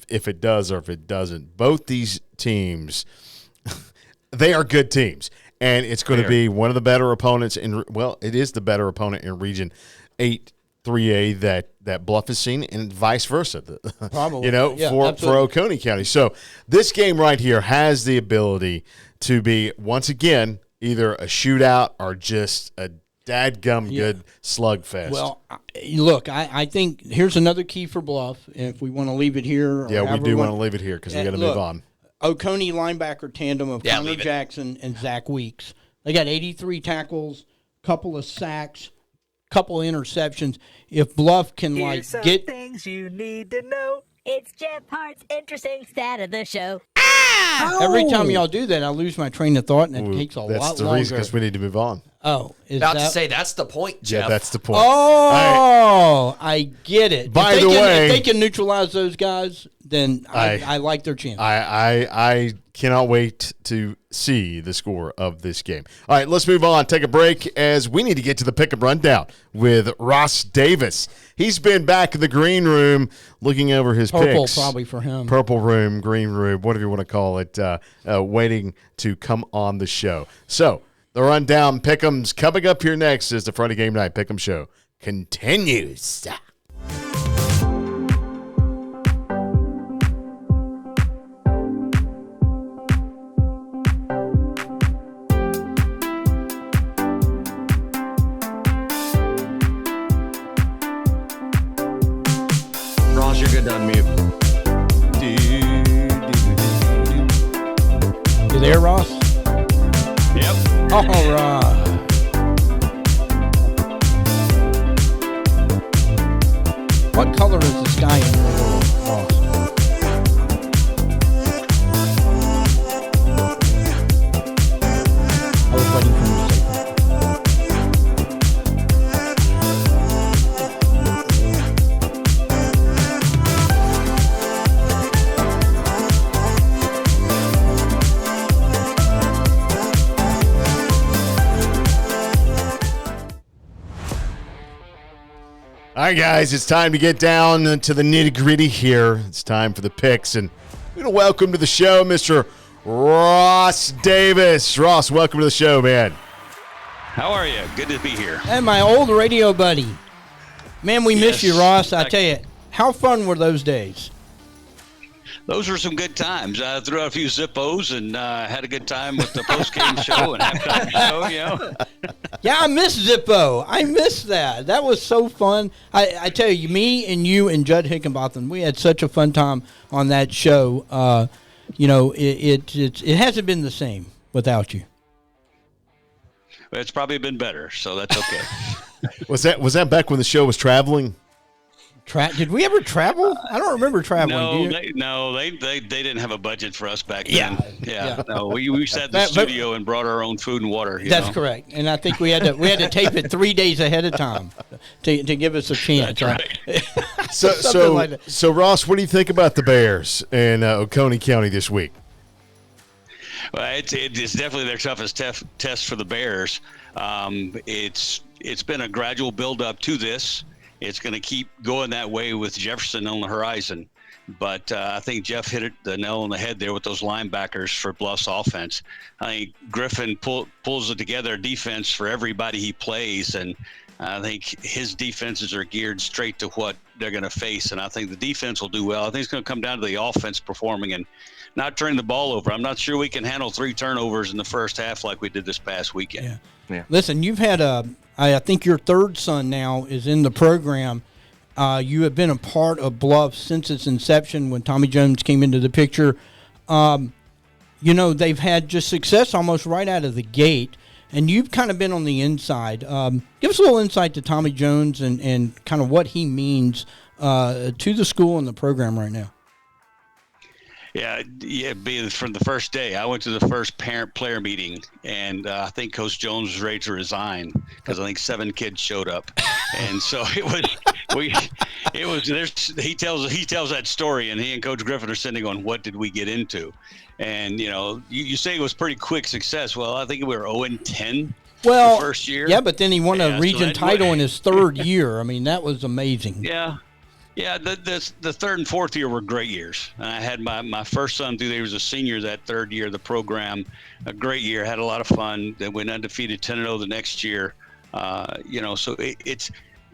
if it does or if it doesn't, both these teams, they are good teams. And it's going to be one of the better opponents it is the better opponent in Region 8 3A that Bluff has seen, and vice versa. Probably. For Oconee County. So this game right here has the ability to be, once again, either a shootout or just a dadgum good slugfest. Well, look, I think here's another key for Bluff. If we want to leave it here. We do want to leave it here because we got to move on. Oconee linebacker tandem of Connor Jackson and Zach Weeks. They got 83 tackles, couple of sacks, couple of interceptions. If Bluff can Here's some get things you need to know. It's Jeff Hart's interesting stat of the show. every time y'all do that, I lose my train of thought, and it takes a lot That's the longer. reason because we need to move on. Oh, is About that? to say that's the point, Jeff. Yeah, that's the point. Oh, I get it. By the way, if they can neutralize those guys, then I like their chance. I cannot wait to see the score of this game. All right, let's move on. Take a break as we need to get to the pick-up rundown with Ross Davis. He's been back in the green room looking over his Purple picks. probably for him. Purple room, green room, whatever you want to call it, waiting to come on the show. So the rundown pick'ems coming up here next as the Friday Game Night Pick'em Show continues. Ross, you're good to unmute. You there, Ross? Yep. All right. What color is the sky in your world, Ross? I was waiting for him to say that. All right, guys, it's time to get down to the nitty-gritty here. It's time for the picks, and we're going to welcome to the show Mr. Ross Davis. Ross, welcome to the show, man. How are you? Good to be here. And my old radio buddy. Man, we miss Yes. you, Ross. I tell you, how fun were those days? Those were some good times. I threw out a few Zippos and had a good time with the post-game show and halftime show, you know. Yeah, I miss Zippo. I miss that. That was so fun. I tell you, me and you and Judd Hickenbotham, we had such a fun time on that show. You know, it hasn't been the same without you. It's probably been better, so that's okay. Was that back when the show was traveling? Did we ever travel? I don't remember traveling. They didn't have a budget for us back Yeah. then. Yeah. No, we sat in the studio and brought our own food and water. That's correct. And I think we had to tape it 3 days ahead of time to give us a chance. That's right. So Ross, what do you think about the Bears in Oconee County this week? Well, it's definitely their toughest test for the Bears. It's been a gradual build up to this, it's going to keep going that way with Jefferson on the horizon. But I think Jeff hit the nail on the head there with those linebackers for Bluff's offense. I think Griffin pulls it together defense for everybody he plays, and I think his defenses are geared straight to what they're going to face, and I think the defense will do well. I think it's going to come down to the offense performing and not turning the ball over. I'm not sure we can handle 3 turnovers in the first half like we did this past weekend. Yeah. Listen, you've had I think your third son now is in the program. You have been a part of Bluff since its inception when Tommy Jones came into the picture. They've had just success almost right out of the gate, and you've kind of been on the inside. Give us a little insight to Tommy Jones and kind of what he means to the school and the program right now. Yeah, being from the first day, I went to the first parent-player meeting, and I think Coach Jones was ready to resign because I think 7 kids showed up, and so it was. He tells that story, and he and Coach Griffin are sitting on what did we get into, and you say it was pretty quick success. Well, I think we were 0-10. Well, the first year. Yeah, but then he won a region title in his third year. I mean, that was amazing. Yeah. Yeah, the third and fourth year were great years. And I had my first son through there. He was a senior that third year of the program. A great year, had a lot of fun. Then went undefeated 10-0 the next year. So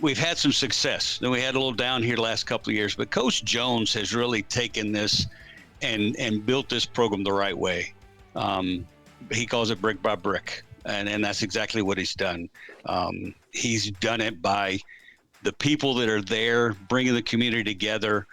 we've had some success. Then we had a little down here the last couple of years. But Coach Jones has really taken this and built this program the right way. He calls it brick by brick. And that's exactly what he's done. He's done it by the people that are there, bringing the community together,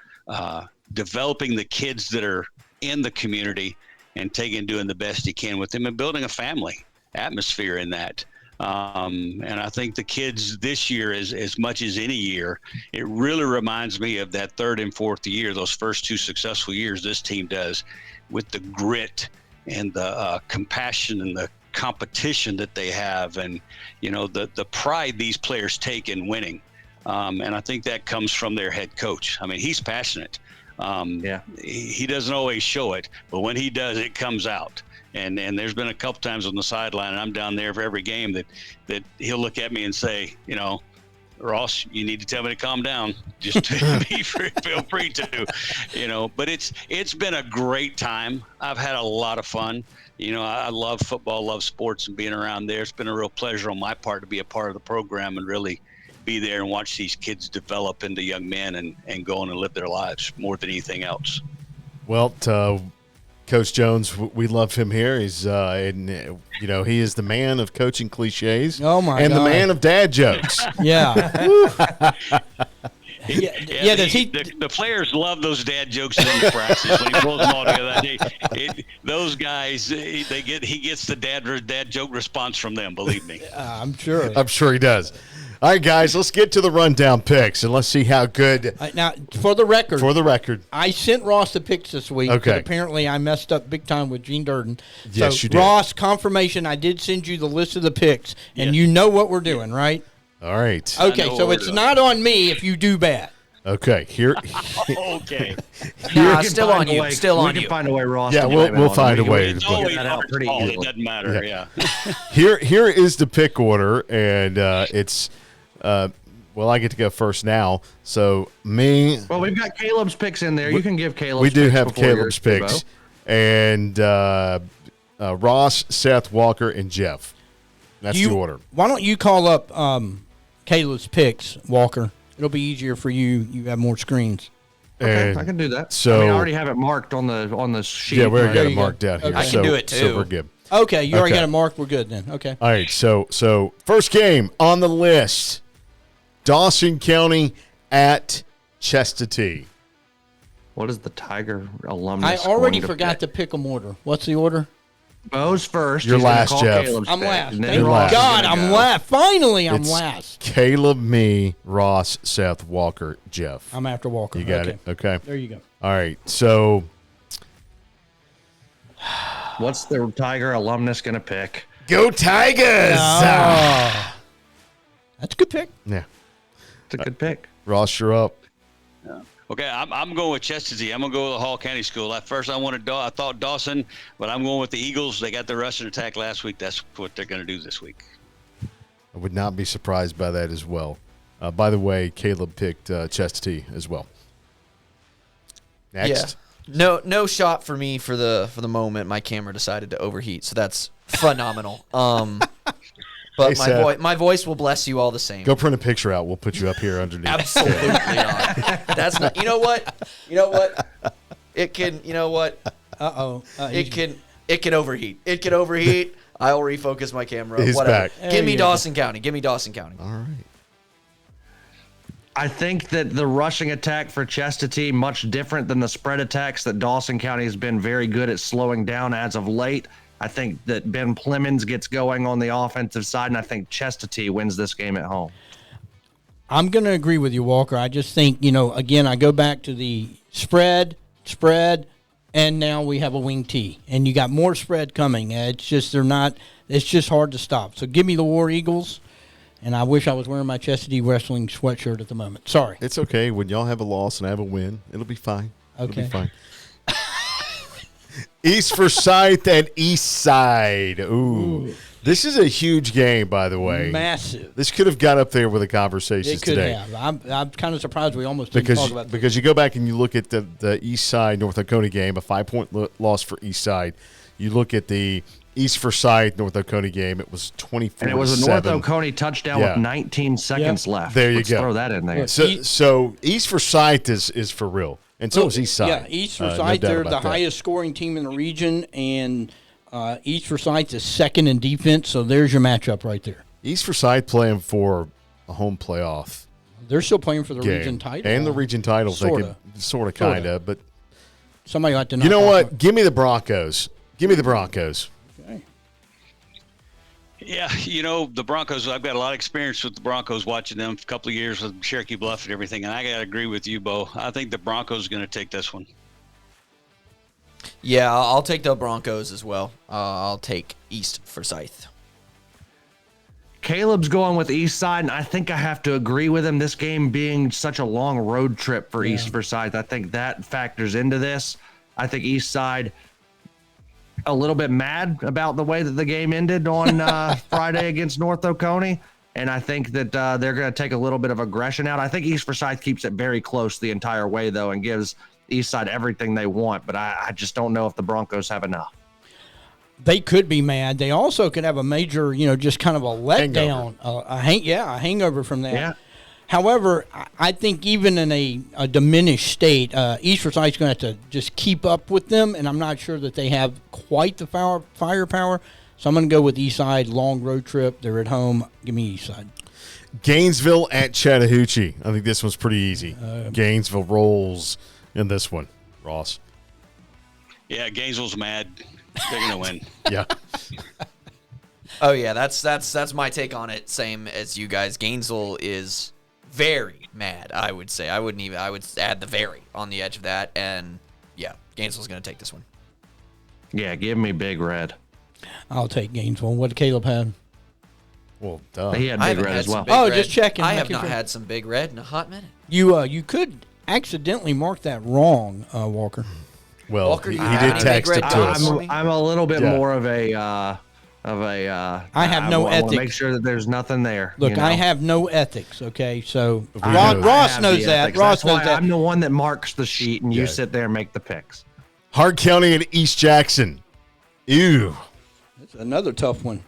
developing the kids that are in the community and doing the best he can with them and building a family atmosphere in that. And I think the kids this year, as much as any year, it really reminds me of that third and fourth year, those first 2 successful years this team does, with the grit and the compassion and the competition that they have, and the pride these players take in winning. And I think that comes from their head coach. I mean, he's passionate. He doesn't always show it, but when he does, it comes out. And there's been a couple times on the sideline, and I'm down there for every game, that he'll look at me and say, Ross, you need to tell me to calm down. Just feel free to, But it's been a great time. I've had a lot of fun. I love football, love sports, and being around there. It's been a real pleasure on my part to be a part of the program and really be there and watch these kids develop into young men and go on and live their lives more than anything else. Well, Coach Jones, we love him here. He's, he is the man of coaching cliches. Oh my and God. the man of dad jokes. Yeah. The players love those dad jokes in the practice when he pulls them all together. Those guys, he gets the dad joke response from them. Believe me. I'm sure. I'm sure he does. All right, guys, let's get to the rundown picks, and let's see how good. Now, for the record, I sent Ross the picks this week. Okay. But apparently, I messed up big time with Gene Durden. Yes, you did. Ross, confirmation, I did send you the list of the picks, and you know what we're doing, right? All right. Okay, so it's not on me if you do bad. Okay, here. Okay. Nah, still on you. Still on you. We you. can find a way, Ross. Yeah, to we'll blame it on find a him. way. It's But- always that out Hart's pretty fault. It easily. doesn't matter. Yeah. Here is the pick order, and it's I get to go first now. So me. Well, we've got Caleb's picks in there. You can give Caleb's We do picks have before Caleb's yours, picks, Bo. and Ross, Seth, Walker, and Jeff. That's the order. Why don't you call up Caleb's picks, Walker? It'll be easier for you. You have more screens. Okay, And I can do that. so- I already have it marked on the sheet. Yeah, we already got There it you go. marked down here. Okay. I can so, do it, So too. we're good. Okay, you already Okay. got it marked. We're good then. Okay. All right, so first game on the list, Dawson County at Chestatee. What is the Tiger I alumnus? already going to forgot pick? to pick them order. What's the order? Bo's first. You're He's gonna last, call Jeff. Caleb's I'm pick, last. and then Thank Ross is God, gonna I'm go. last. Finally, I'm It's last. Caleb, me, Ross, Seth, Walker, Jeff. I'm after Walker. You got it? Okay. There you go. All right, so What's the Tiger alumnus going to pick? go Tigers! Oh. That's a good pick. Yeah. It's a good pick. Ross, you're up. Okay, I'm going with Chestatee. I'm going to go with the Hall County School. At first, I thought Dawson, but I'm going with the Eagles. They got the rushing attack last week. That's what they're going to do this week. I would not be surprised by that as well. By the way, Caleb picked Chestatee as well. Next. Yeah. No shot for me for the moment. My camera decided to overheat, so that's phenomenal. But Hey, my voice will bless you all the same. Go print a picture out. We'll put you up here underneath. Absolutely not. That's not. You know what? It can. You know what? It can overheat. It can overheat. I'll refocus my camera. He's Whatever. back. Give me Dawson County. Give me Dawson County. All right. I think that the rushing attack for Chestatee, much different than the spread attacks that Dawson County has been very good at slowing down as of late. I think that Ben Plemons gets going on the offensive side, and I think Chestatee wins this game at home. I'm going to agree with you, Walker. I just think, again, I go back to the spread, and now we have a wing T, and you got more spread coming. It's just hard to stop. So give me the War Eagles, and I wish I was wearing my Chestatee wrestling sweatshirt at the moment. Sorry. It's okay. When y'all have a loss and I have a win, it'll be fine. Okay. It'll be fine. East Forsyth and East Side. Ooh. This is a huge game, by the way. Massive. This could have got up there with the conversations It could today. have. I'm kind of surprised we almost didn't talk about this. Because you go back and you look at the East Side North Oconee game, a 5-point loss for East Side. You look at the East Forsyth North Oconee game, it was 24-7. And it was a North Oconee touchdown with 19 seconds left. There you Let's go. throw that in there. So East Forsyth is for real. And so is East Side. Yeah, East No Forsyth, doubt they're about the that. highest scoring team in the region, and East Forsyth is second in defense, so there's your matchup right there. East Forsyth playing for a home playoff They're still playing for the game. region title. And the region title. Sorta. Sort of, kind of. But Somebody ought to you know knock what? off Give me the Broncos. Give me the Broncos. Okay. Yeah, the Broncos, I've got a lot of experience with the Broncos, watching them a couple of years with Cherokee Bluff and everything, and I got to agree with you, Bo. I think the Broncos are going to take this one. Yeah, I'll take the Broncos as well. I'll take East Forsyth. Caleb's going with East Side, and I think I have to agree with him. This game being such a long road trip for East Forsyth, I think that factors into this. I think East Side a little bit mad about the way that the game ended on Friday against North Oconee, and I think that they're going to take a little bit of aggression out. I think East Forsyth keeps it very close the entire way, though, and gives East Side everything they want, but I just don't know if the Broncos have enough. They could be mad. They also could have a major, just kind of a letdown, a hangover from that. Yeah. However, I think even in a diminished state, East Forsyth's going to have to just keep up with them, and I'm not sure that they have quite the firepower. So I'm going to go with East Side, long road trip. They're at home. Give me East Side. Gainesville at Chattahoochee. I think this one's pretty easy. Gainesville rolls in this one. Ross. Yeah, Gainesville's mad. They're going to win. Yeah. Oh yeah, that's my take on it. Same as you guys. Gainesville is very mad, I would say. I would add the very on the edge of that, and yeah, Gainesville's going to take this one. Yeah, give me Big Red. I'll take Gainesville. What did Caleb have? Well, duh. He had I Big haven't Red had as some well. Big Oh, Red. just checking. I have Making not sure. had some Big Red in a hot minute. You could accidentally mark that wrong, Walker. Well, Walker, he do you have did any text Big it Red to us. dogs? I'm a little bit Yeah. more of a I have no I wanna ethics. make sure that there's nothing there. Look, I have no ethics, okay? So We Ross know. Ross have knows the that. ethics. Ross That's why knows that. I'm the one that marks the sheet, and you Yeah. sit there and make the picks. Hart County and East Jackson. Ew. That's another tough one.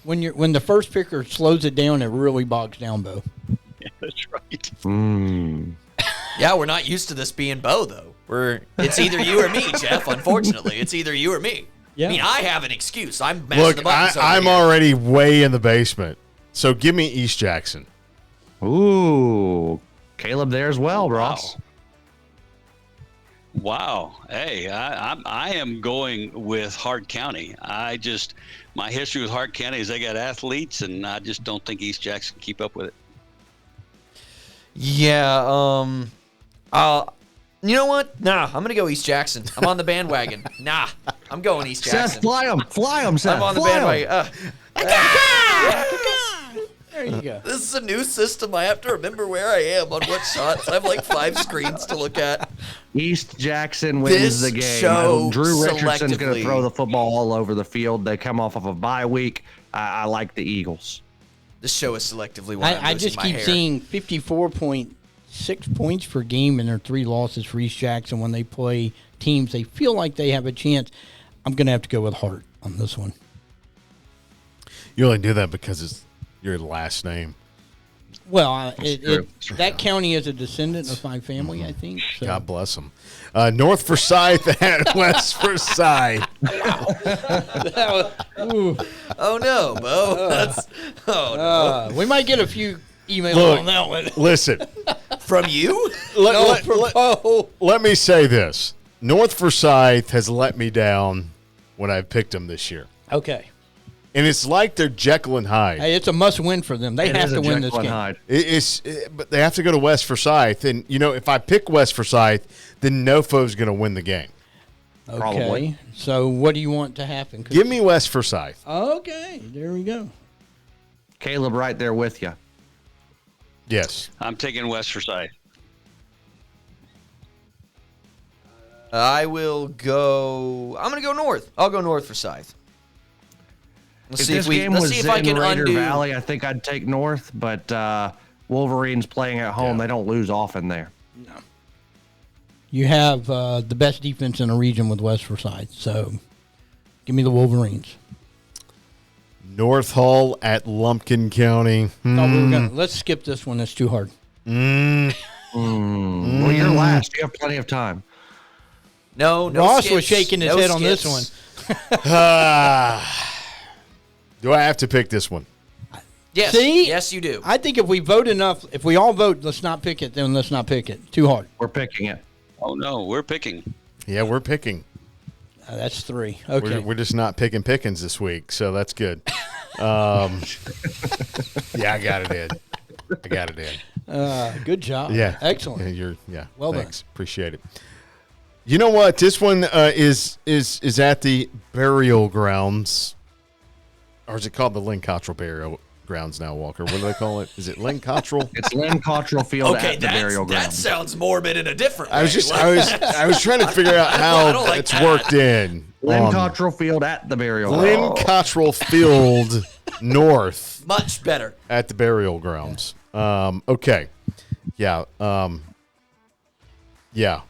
When the first picker slows it down, it really bogs down, Bo. Yeah, that's right. Yeah, we're not used to this being Bo though. It's either you or me, Jeff. Unfortunately, it's either you or me. Yeah. I mean, I have an excuse. I'm mashing Look, the buttons over I'm here. already way in the basement. So give me East Jackson. Ooh, Caleb there as well, Ross. Wow. Hey, I am going with Hart County. My history with Hart County is they got athletes, and I just don't think East Jackson can keep up with it. Yeah. You know what? Nah, I'm gonna go East Jackson. I'm on the bandwagon. Nah, I'm going East Jackson. Seth, fly him, Seth. I'm on the fly 'em. bandwagon. There There you go. This is a new system. I have to remember where I am on what shots. I have like 5 screens to look at. East Jackson wins the game. Drew Richardson's going to throw the football all over the field. They come off of a bye week. I like the Eagles. This show is selectively why I just keep seeing 54.6 points per game in their 3 losses for East Jackson when they play teams they feel like they have a chance. I'm going to have to go with Hart on this one. You only do that because it's your last name. Well, that county is a descendant of my family, I think. So. God bless them. North Forsyth at West Forsyth. Oh, no, Bo. We might get a few emails on that one. Listen. From you? Let me say this. North Forsyth has let me down when I've picked them this year. Okay. And it's like they're Jekyll and Hyde. Hey, it's a must-win for them. They have to win this game. But they have to go to West Forsyth. And, if I pick West Forsyth, then Nofo's going to win the game. Okay. Probably. So what do you want to happen? Give me West Forsyth. Okay. There we go. Caleb right there with you. Yes. I'm taking West Forsyth. I will go. I'm going to go north. I'll go North Forsyth. If this game was in Raider Valley, I think I'd take North, but Wolverines playing at home, they don't lose often there. No. You have the best defense in the region with West Forsyth, so give me the Wolverines. North Hall at Lumpkin County. Let's skip this one. It's too hard. Well, you're last. You have plenty of time. No Ross skips, was shaking his head on this one. Do I have to pick this one? Yes. See? Yes, you do. I think if we vote enough, if we all vote, let's not pick it, then let's not pick it. Too hard. We're picking it. Oh, no, we're picking. Yeah, we're picking. That's 3. Okay. We're just not picking pickings this week, so that's good. Yeah, I got it in. Good job. Yeah. Excellent. Well thanks. Appreciate it. You know what? This one is at the burial grounds. Or is it called the Lynn Cottrell Burial Grounds now, Walker? What do they call it? Is it Lynn Cottrell? It's Lynn Cottrell Field at the burial grounds. That sounds morbid in a different way. I was trying to figure out how it's worked in. Lynn Cottrell Field at the burial grounds. Lynn Cottrell Field North. Much better. At the burial grounds. Okay. Yeah. Yeah.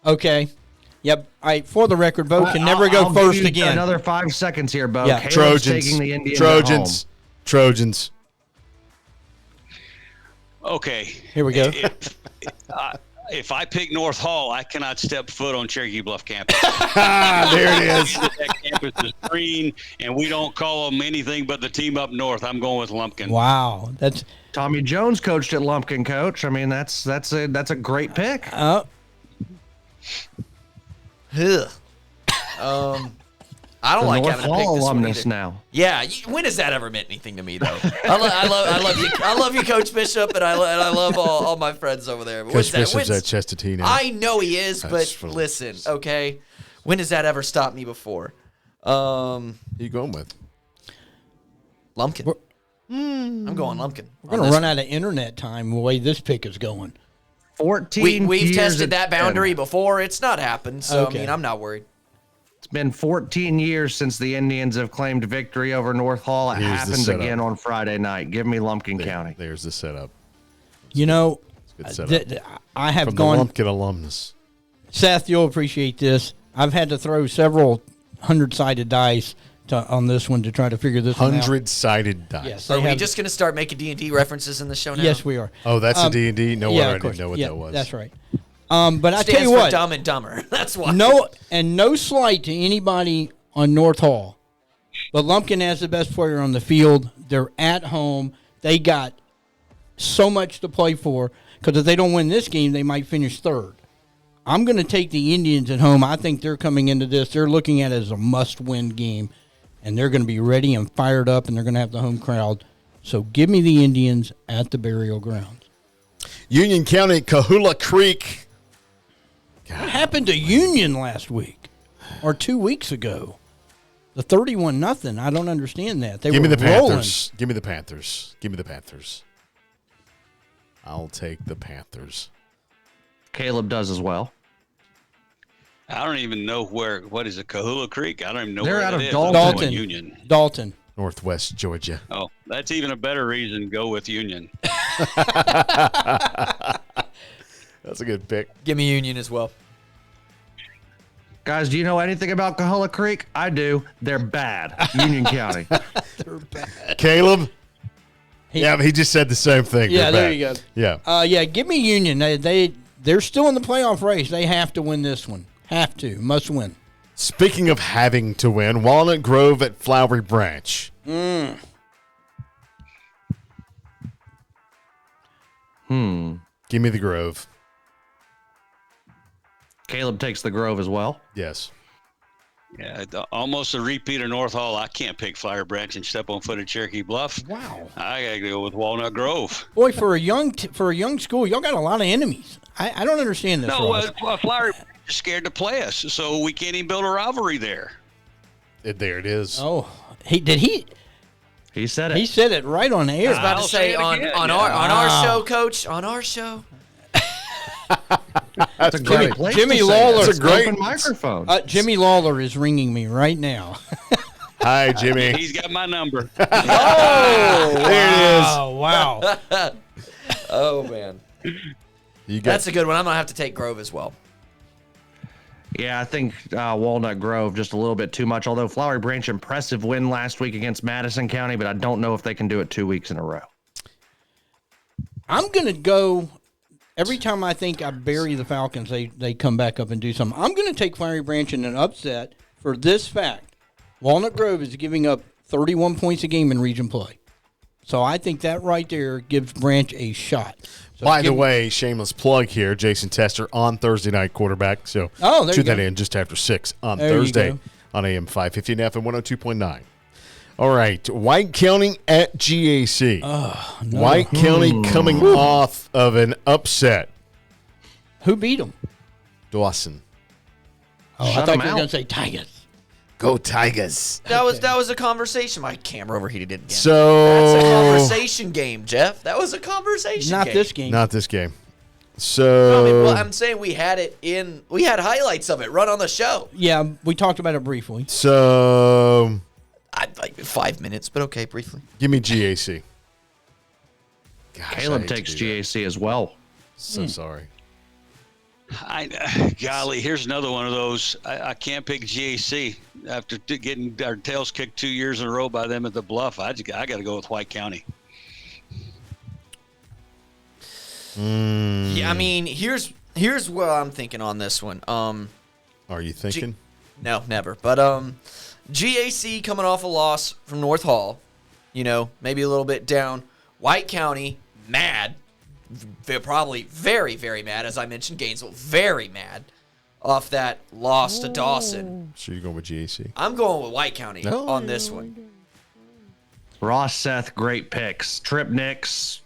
Okay. Yep. All right. For the record, Bo can never go first give you again. Another 5 seconds here, Bo. Yeah. Caleb's taking the Indians Trojans. Okay. Here we go. If I pick North Hall, I cannot step foot on Cherokee Bluff campus. There it is. That campus is green, and we don't call them anything but the team up north. I'm going with Lumpkin. Wow. That's Tommy Jones coached at Lumpkin, coach. I mean, that's a great pick. Ugh. I don't like having to pick this alumnus one now. Yeah, when has that ever meant anything to me though? I love you, Coach Bishop, and I love all my friends over there. But Coach Bishop's at Chestatee now. I know he is, but listen, okay, when has that ever stopped me before? Who are you going with? Lumpkin. I'm going Lumpkin. We're going to run out of internet time the way this pick is going. 14 We've years tested that boundary and before. It's not happened, so Okay. I mean, I'm not worried. It's been 14 years since the Indians have claimed victory over North Hall. It Here's the happens setup. again on Friday night. Give me Lumpkin County. There's the setup. You know, Good setup. I have From gone. the Lumpkin alumnus. Seth, you'll appreciate this. I've had to throw several 100-sided dice on this one to try to figure this one out. 100-sided dice. Yes, Are we just going to start making D&D references in the show now? Yes, we are. Oh, that's a D&D? No yeah, wonder I of course. didn't know what that was. That's right. But I tell Stands you for what, Dumb and Dumber. That's why. no slight to anybody on North Hall, but Lumpkin has the best player on the field. They're at home. They got so much to play for because if they don't win this game, they might finish third. I'm going to take the Indians at home. I think they're coming into this. They're looking at it as a must-win game, and they're going to be ready and fired up, and they're going to have the home crowd. So give me the Indians at the burial grounds. Union County, Kahula Creek. What happened to Union last week or 2 weeks ago? The 31-0. I don't understand that. They Give were me the rolling. Panthers. Give me the Panthers. Give me the Panthers. I'll take the Panthers. Caleb does as well. I don't even know what is it, Kahula Creek? I don't even know They're where out that of is. Dalton. I'm going Union. Dalton. Northwest Georgia. Oh, that's even a better reason to go with Union. That's a good pick. Give me Union as well. Guys, do you know anything about Kahula Creek? I do. They're bad. Union County. They're bad. Caleb? Yeah, he just said the same thing. Yeah, They're there bad. you go. Yeah. Yeah, give me Union. They're still in the playoff race. They have to win this one. Have to. Must win. Speaking of having to win, Walnut Grove at Flowery Branch. Give me the Grove. Caleb takes the Grove as well. Yes. Yeah, almost a repeat of North Hall. I can't pick Flower Branch and step on foot at Cherokee Bluff. Wow. I got to go with Walnut Grove. Boy, for a young school, y'all got a lot of enemies. I don't understand this. No, Ross. Flower Branch is scared to play us, so we can't even build a rivalry there. There it is. Oh, he said it. He said it right on air. I was about I'll to say say it on again, our show, Coach, on our show. That's a great place Jimmy to say it. Lawler. That's a great Open microphone. Jimmy Lawler is ringing me right now. Hi, Jimmy. He's got my number. There it is. Oh, wow. Oh man, that's a good one. I'm gonna have to take Grove as well. Yeah, I think Walnut Grove just a little bit too much. Although Flowery Branch, impressive win last week against Madison County, but I don't know if they can do it 2 weeks in a row. I'm going to go. Every time I think I bury the Falcons, they come back up and do something. I'm going to take Flowery Branch in an upset for this fact. Walnut Grove is giving up 31 points a game in region play. So I think that right there gives Branch a shot. So By the way, shameless plug here, Jason Tester on Thursday night quarterback. So there you that go. in just after 6 on There you Thursday go. on AM 550 and FM 102.9. All right, White County at GAC. White County coming off of an upset. Who beat them? Dawson. Oh, I Shut thought 'em you were out. going to say Tigers. Go Tigers. That was a conversation. My camera overheated again. So That's a conversation game, Jeff. That was a conversation Not game. this game. not this game. I So mean, well, I'm saying we had highlights of it run on the show. Yeah, we talked about it briefly. I'd like 5 minutes, but okay, briefly. give me GAC. Gosh, I Caleb hate to takes do that. GAC as well. So sorry. Golly, here's another one of those. I can't pick GAC after getting our tails kicked 2 years in a row by them at the Bluff. I got to go with White County. Yeah, I mean, here's what I'm thinking on this one. Are you thinking? No, never. But GAC coming off a loss from North Hall, maybe a little bit down. White County mad, they're probably very, very mad. As I mentioned, Gainesville very mad off that loss to Dawson. So you're going with GAC? I'm going with White County on this one. Ross, Seth, great picks. Trip Nicks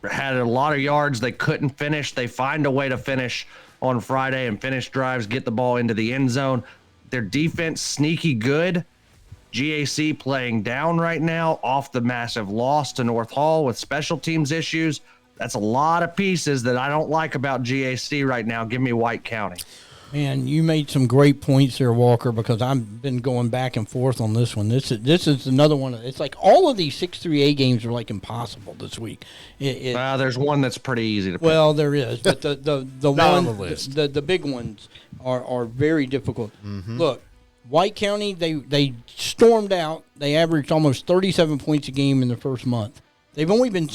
had a lot of yards. They couldn't finish. They find a way to finish on Friday and finish drives, get the ball into the end zone. Their defense, sneaky good. GAC playing down right now off the massive loss to North Hall with special teams issues. That's a lot of pieces that I don't like about GAC right now. Give me White County. Man, you made some great points there, Walker, because I've been going back and forth on this one. This is another one. It's like all of these 6-3A games are like impossible this week. There's one that's pretty easy to pick. Well, there is, but the Not on one the list. the big ones are very difficult. Look, White County they stormed out. They averaged almost 37 points a game in the first month. They've only been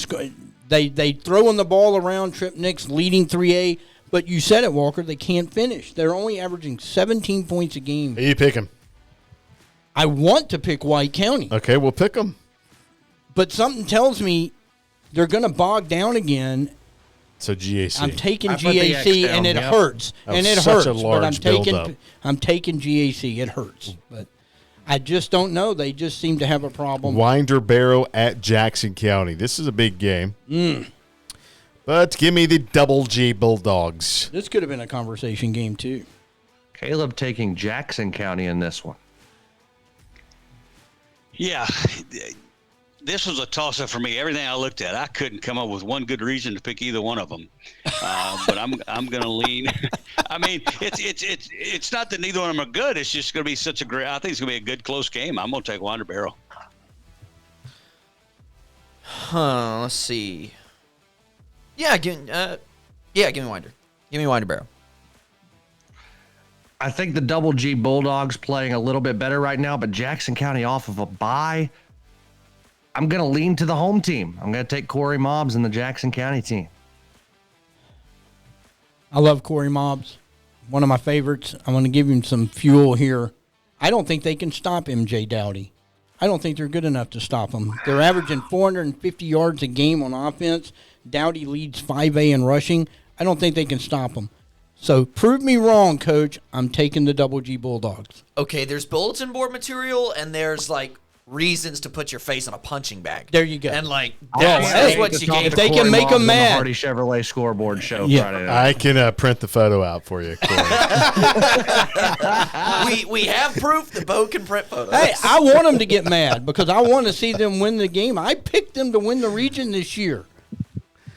they throwing the ball around. Trip Nicks leading 3A. But you said it, Walker. They can't finish. They're only averaging 17 points a game. Who you picking? I want to pick White County, Okay, we'll pick them. but something tells me they're going to bog down again. So GAC. I'm taking I put the X GAC, down, and it yep. hurts, That and was it such hurts. a But large build-up. I'm taking GAC. It hurts, but I just don't know. They just seem to have a problem. Winder Barrow at Jackson County. This is a big game. But give me the Double G Bulldogs. This could have been a conversation game too. Caleb taking Jackson County in this one. Yeah, this was a toss-up for me. Everything I looked at, I couldn't come up with one good reason to pick either one of them. But I'm going to lean. I mean, it's not that neither one of them are good. It's just going to be such a great. I think it's going to be a good close game. I'm going to take Winder Barrow. Let's see. Yeah, give me Winder. Give me Winder Barrow. I think the Double G Bulldogs playing a little bit better right now, but Jackson County off of a bye. I'm going to lean to the home team. I'm going to take Corey Mobbs and the Jackson County team. I love Corey Mobbs. One of my favorites. I'm going to give him some fuel here. I don't think they can stop MJ Dowdy. I don't think they're good enough to stop him. They're averaging 450 yards a game on offense. Dowdy leads 5A in rushing. I don't think they can stop him. So prove me wrong, Coach. I'm taking the Double G Bulldogs. Okay, there's bulletin board material, and there's, like, reasons to put your face on a punching bag. There you go. And, like, That's that's what you gave. If they can make them mad. Hardy Chevrolet scoreboard show Friday night. I can print the photo out for you, Corey. we have proof that Bo can print photos. Hey, I want them to get mad because I want to see them win the game. I picked them to win the region this year.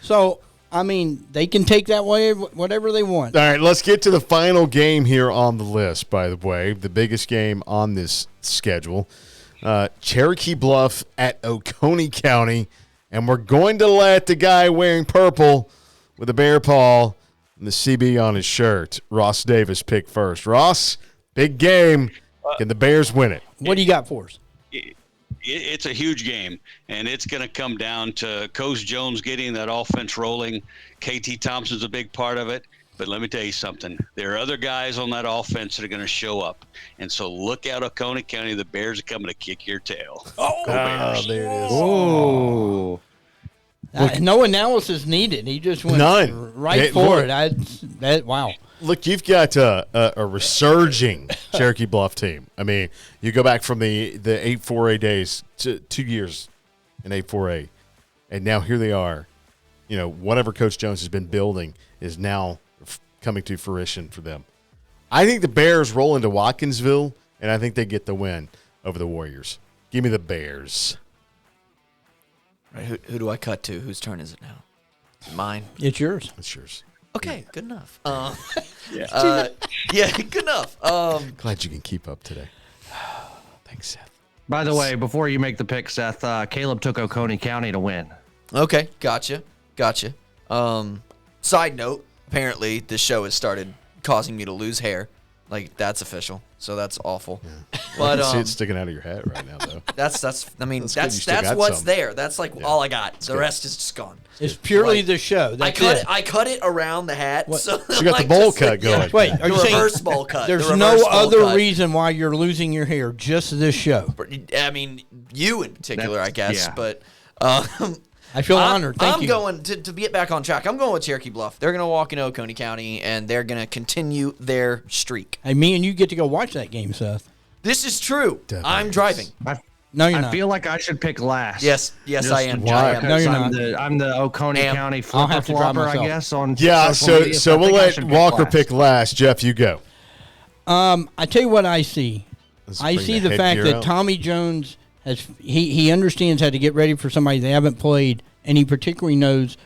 So, I mean, they can take that way whatever they want. All right, let's get to the final game here on the list, by the way. The biggest game on this schedule. Cherokee Bluff at Oconee County. And we're going to let the guy wearing purple with a bear paw and the CB on his shirt, Ross Davis, pick first. Ross, big game. Can the Bears win it? What do you got for us? It's a huge game, and it's going to come down to Coach Jones getting that offense rolling. KT Thompson's a big part of it. But let me tell you something. There are other guys on that offense that are going to show up. And so look out, Oconee County. The Bears are coming to kick your tail. There it is. Oh. No analysis needed. He just went right for it. Wow. Look, you've got a resurging Cherokee Bluff team. I mean, you go back from the 8-4A days to 2 years in 8-4A, and now here they are. You know, whatever Coach Jones has been building is now coming to fruition for them. I think the Bears roll into Watkinsville, and I think they get the win over the Warriors. Give me the Bears. Right, who do I cut to? Whose turn is it now? Is it mine? It's yours. It's yours. Okay, good enough. Yeah, good enough. Glad you can keep up today. Thanks, Seth. By the way, before you make the pick, Seth, Caleb took Oconee County to win. Okay, gotcha. Side note, apparently this show has started causing me to lose hair. Like, that's official. So that's awful. Yeah. But I can see it sticking out of your hat right now, though. that's what's some. there. That's like all I got. The rest is just gone. It's purely the show. That's I cut it around the hat. What? So you got the bowl cut going. Wait, are the you saying reverse bowl cut. there's the no reverse bowl other cut. reason why you're losing your hair, just this show? I mean, you in particular, I guess. Yeah. But I feel honored. Thank you. I'm going to get back on track. I'm going with Cherokee Bluff. They're going to walk into Oconee County, and they're going to continue their streak. Hey, me and you get to go watch that game, Seth. This is true. Definitely. I'm driving. No, you're I not. feel like I should pick last. Yes, I am. why? I am. No, you're I'm not. I'm the Oconee Am. County I'll have to drive flopper, I myself. guess. On Yeah, social media, so I we'll think I let should Walker last. pick last. Jeff, you go. I tell you what I see. I bring see the the fact headgear that out. Tommy Jones he understands how to get ready for somebody they haven't played, and he particularly knows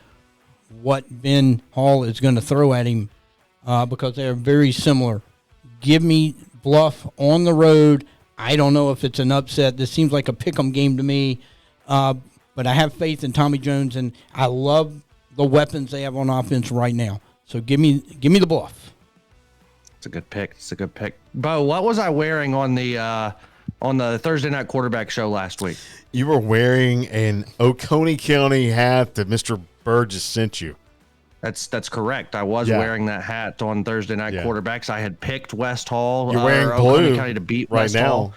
what Ben Hall is going to throw at him because they're very similar. Give me Bluff on the road. I don't know if it's an upset. This seems like a pick'em game to me, but I have faith in Tommy Jones, and I love the weapons they have on offense right now. So give me the Bluff. It's a good pick. Bo, what was I wearing on the Thursday night quarterback show last week? You were wearing an Oconee County hat that Mr. Burgess sent you. That's correct. I was Yeah. wearing that hat on Thursday night Yeah. quarterbacks. I had picked West Hall. You're wearing Oconee blue County to beat right West now. Hall.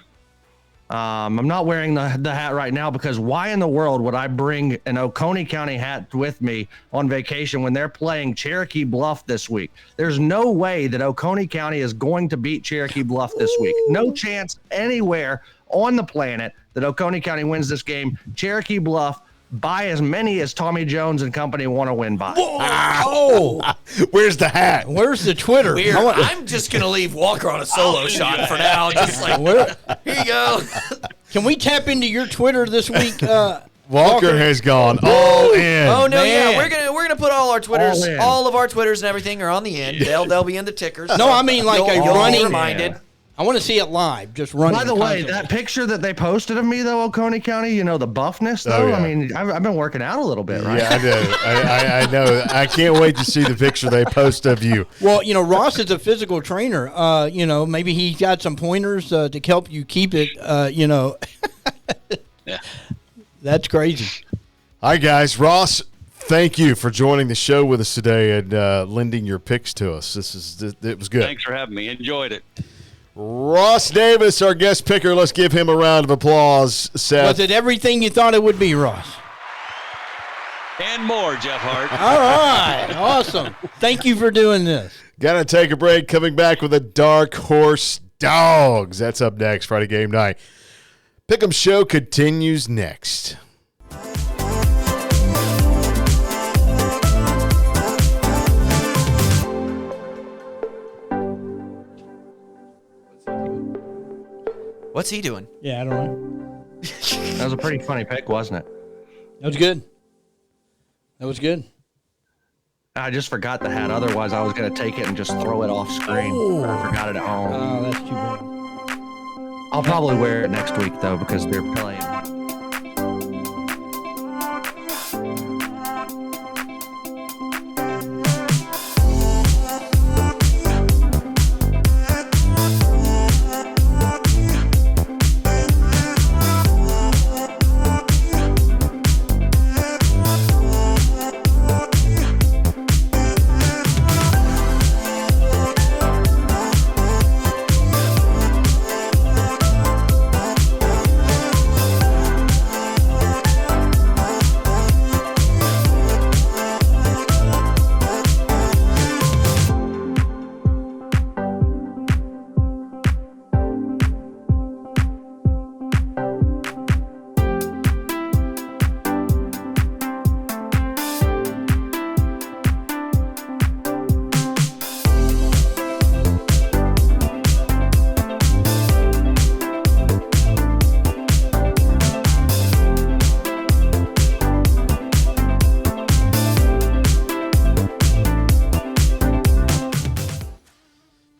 I'm not wearing the hat right now because why in the world would I bring an Oconee County hat with me on vacation when they're playing Cherokee Bluff this week? There's no way that Oconee County is going to beat Cherokee Bluff this week. No chance anywhere on the planet that Oconee County wins this game. Cherokee Bluff, by as many as Tommy Jones and company want to win by. Oh, Where's the hat? where's the Twitter? Weird. I want- I'm just going to leave Walker on a solo shot for now. Just like, Where- here you go. Can we tap into your Twitter this week? Walker has gone all in. Oh no, Man. yeah, we're gonna put all our Twitters, all of our Twitters and everything are on the end. They'll be in the tickers. No, I mean like You'll a be running. reminded. I want to see it live, just running. By the way, constantly. that picture that they posted of me, though, Oconee County, you know, the buffness, though. yeah. I mean, I've been working out a little bit, right? Yeah, I know. I know. I can't wait to see the picture they post of you. Well, Ross is a physical trainer. Maybe he got some pointers to help you keep it. Yeah. That's crazy. Hi, guys. Ross, thank you for joining the show with us today and lending your picks to us. It was good. Thanks for having me. Enjoyed it. Ross Davis, our guest picker. Let's give him a round of applause, Seth. Was it everything you thought it would be, Ross? And more, Jeff Hart. All right, awesome. Thank you for doing this. Gotta take a break. Coming back with the Dark Horse Dogs. That's up next, Friday game night. Pick'em Show continues next. What's he doing? Yeah, I don't know. That was a pretty funny pick, wasn't it? That was good. That was good. I just forgot the hat. Otherwise, I was going to take it and just throw it off screen. I forgot it at home. Oh, that's too bad. I'll probably wear it next week, though, because they're playing.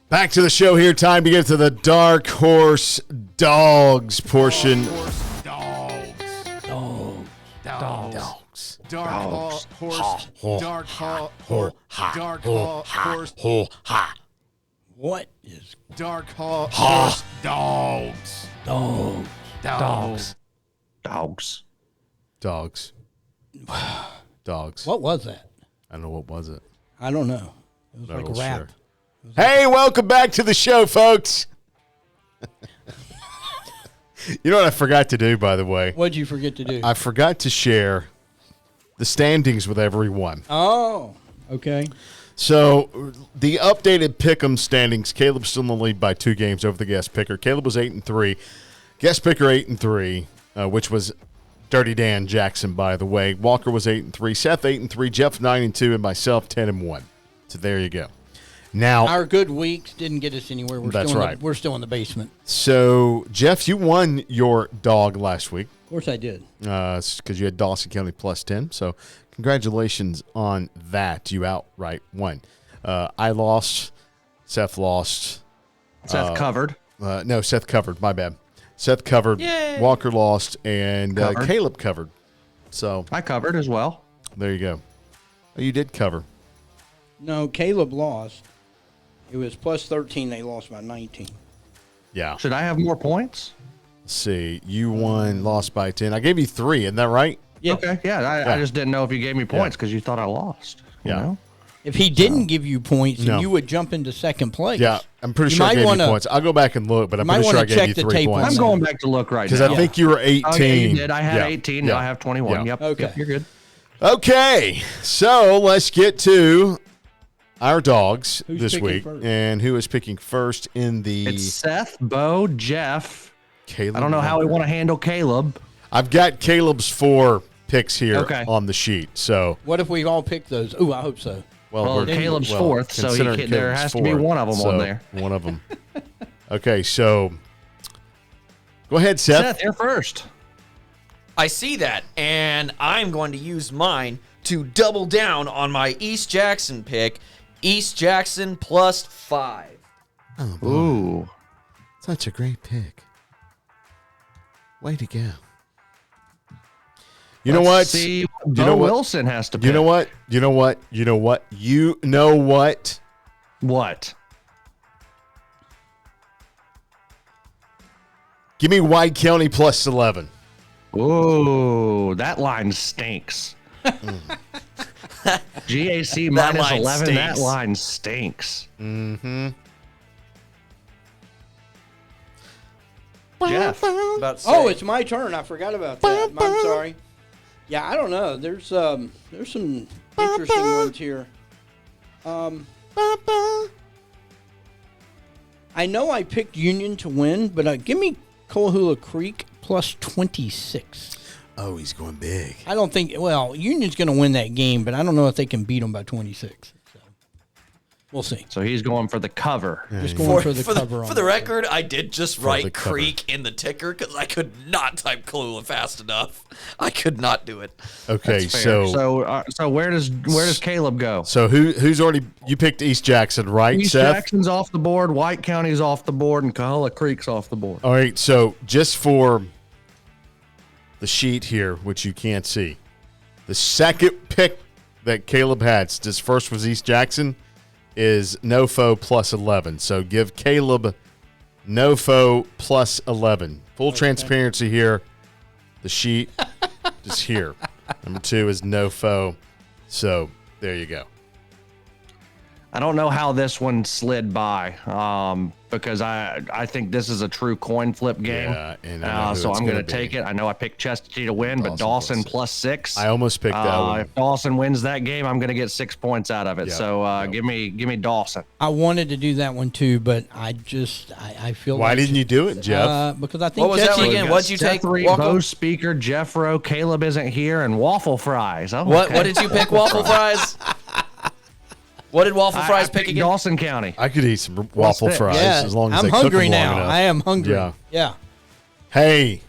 Back to the show here. Time to get to the Dark Horse Dogs portion. What is Dark Horse Dogs. Dogs. Dogs. what was that? I don't know, what was it? I don't know. It was Not like a real rap. sure. Hey, welcome back to the show, folks. You know what I forgot to do, by the way? What'd you forget to do? I forgot to share the standings with everyone. Oh, okay. So the updated pick'em standings, Caleb's still in the lead by 2 games over the guest picker. Caleb was 8-3. Guest picker 8-3, which was Dirty Dan Jackson, by the way. Walker was 8-3. Seth 8-3. Jeff 9-2, and myself 10-1. So there you go. Now, Our good weeks didn't get us anywhere. We're That's still right. We're still in the basement. so Jeff, you won your dog last week Of course, I did. because you had Dawson County plus 10. So congratulations on that. You outright won. I lost. Seth lost. Seth covered. No, Seth covered. My bad. Seth covered. Yay. Walker lost, and Covered. Caleb covered. So I covered as well. there you go. Oh, you did cover. No, Caleb lost. It was plus 13. They lost by 19. Yeah. Should I have more points? Let's see. You won, lost by 10. I gave you 3. Isn't that right? Yes. Okay, yeah. I just didn't know if you gave me points because you thought I lost. You Yeah. know? If he didn't give you points, then No. you would jump into second place. Yeah. I'm pretty You sure I might gave wanna- you points. I'll go back and look, but I'm might pretty sure wanna I gave check you the 3 tape on points. I'm that. going back to look right Because now. I think you were 18. Okay, you did. I had Yeah. 18. Yeah. Now I have 21. Yeah. Yep. Okay. Yep, you're good. Okay. So let's get to our dogs Who's this picking week. first? And who is picking first in the It's Seth, Bo, Jeff. Caleb? I don't know how we Walker? want to handle Caleb. I've got Caleb's 4 picks here Okay. on the sheet. So, What if we all pick those? Ooh, I hope so. Well, we're- Caleb's well, fourth, so considering there Caleb's has to be fourth, one of them so on there. One of them. Okay, so Go ahead, Seth. Seth, you're first. I see that, and I'm going to use mine to double down on my East Jackson pick. East Jackson +5. Oh, boy. Ooh. Such a great pick. Way to go. You know what? See, you know what? Wilson has to pick. You know what? You know what? You know what? You know what? What? Give me White County +11. Ooh, that line stinks. GAC That minus line 11. That stinks. line stinks. Mm-hmm. Jeff. About to say. Oh, it's my turn. I forgot about that. I'm sorry. Yeah, I don't know. There's some interesting ones here. I know I picked Union to win, but give me Coahuila Creek +26. Oh, he's going big. I don't think. Well, Union's going to win that game, but I don't know if they can beat them by 26. So we'll see. So he's going for the cover. Just going for the for cover. for the record, I did just the write cover. Creek in the ticker because I could not type Coahuila fast enough. I could not do it. Okay, That's fair. so So where does Caleb go? who's already you picked East Jackson, right, East Seth? Jackson's off the board, White County's off the board, and Coahuila Creek's off the board. All right, so just for the sheet here, which you can't see, the second pick that Caleb had, his first was East Jackson, is NoFo +11. So give Caleb NoFo +11. Full transparency here. The sheet is here. Number 2 is NoFo. So there you go. I don't know how this one slid by because I think this is a true coin flip game. Yeah, and I know who so it's I'm going gonna to take be. it. I know I picked Chestatee to win, but Dawson Dawson +6. +6. I almost picked that one. If Dawson wins that game, I'm going to get 6 points out of it. Yeah, So yeah. give me Dawson. I wanted to do that one too, but I feel Why like didn't you do it, Jeff? because I think What was that Jesse- one again? What'd you take? Seth Reed, Walker? Bo Speaker, Jeff Rowe, Caleb isn't here, and waffle fries. Oh, What okay. what did you pick? Waffle fries. What did Waffle Fries I pick picked again? Dawson County. I could eat some waffle pick? fries Yeah, as long as I'm they cook hungry them long now. enough. I am hungry. Yeah. Yeah. Hey,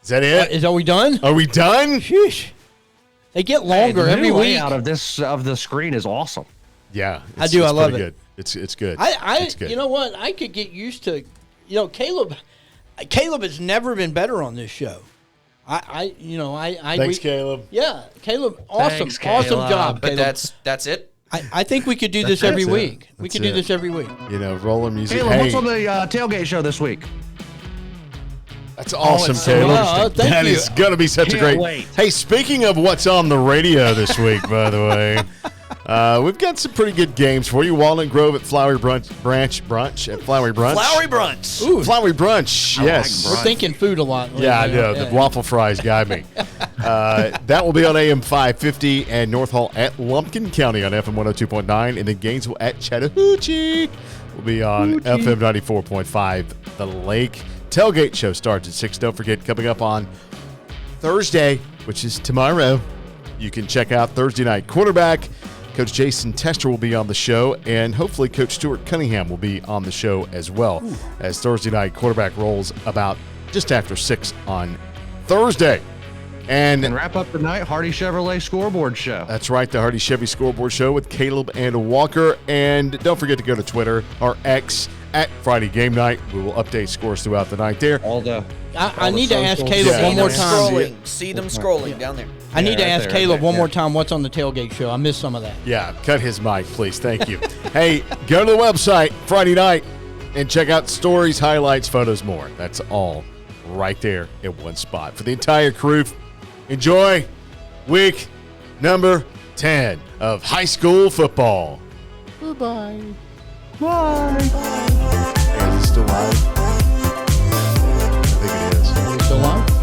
is that it? Are we done? Are we done? Sheesh. They get Hey, longer the every new week. layout of the screen is awesome. Yeah, I do. I love pretty it. Good. It's good. I It's good. you know what? I could get used to, Caleb has never been better on this show. Thanks, Caleb. Yeah, Caleb, awesome, Thanks, awesome Caleb. job, But Caleb. that's it. I think we could do this every That's it. week. We That's could do it. this every week. You know, roller music. Caleb, Hey, what's on the tailgate show this week? that's awesome, it's so Caleb. interesting. Thank That you. is going to be such a Can't great. wait. Hey, speaking of what's on the radio this week, by the way, we've got some pretty good games for you. Walnut Grove at Flowery Brunch at Flowery Brunch. Flowery Brunch. Ooh, Flowery Brunch. Yes. we're thinking food a lot. Yeah, I lately. know. The waffle fries got me. That will be on AM 550 and North Hall at Lumpkin County on FM 102.9, and then Gainesville at Chattahoochee will be on FM 94.5. The Lake Tailgate Show starts at 6. Don't forget, coming up on Thursday, which is tomorrow, you can check out Thursday Night Quarterback. Coach Jason Tester will be on the show, and hopefully Coach Stuart Cunningham will be on the show as well, as Thursday Night Quarterback rolls about just after 6 on Thursday. And wrap up the night, Hardy Chevrolet Scoreboard Show. That's right, the Hardy Chevy Scoreboard Show with Caleb and Walker. And don't forget to go to Twitter or X at Friday Game Night. We will update scores throughout the night there. I need to ask socials. Caleb Yeah. one more them time. scrolling. See them scrolling down there. I need to right ask there, Caleb right one there. more time what's on the tailgate show. I missed some of that. Yeah, cut his mic, please. Thank you. Hey, go to the website Friday night and check out stories, highlights, photos, more. That's all right there in one spot. For the entire crew, enjoy week number 10 of high school football. Bye-bye. Bye. Hey, is it still live? I think it is. Still on?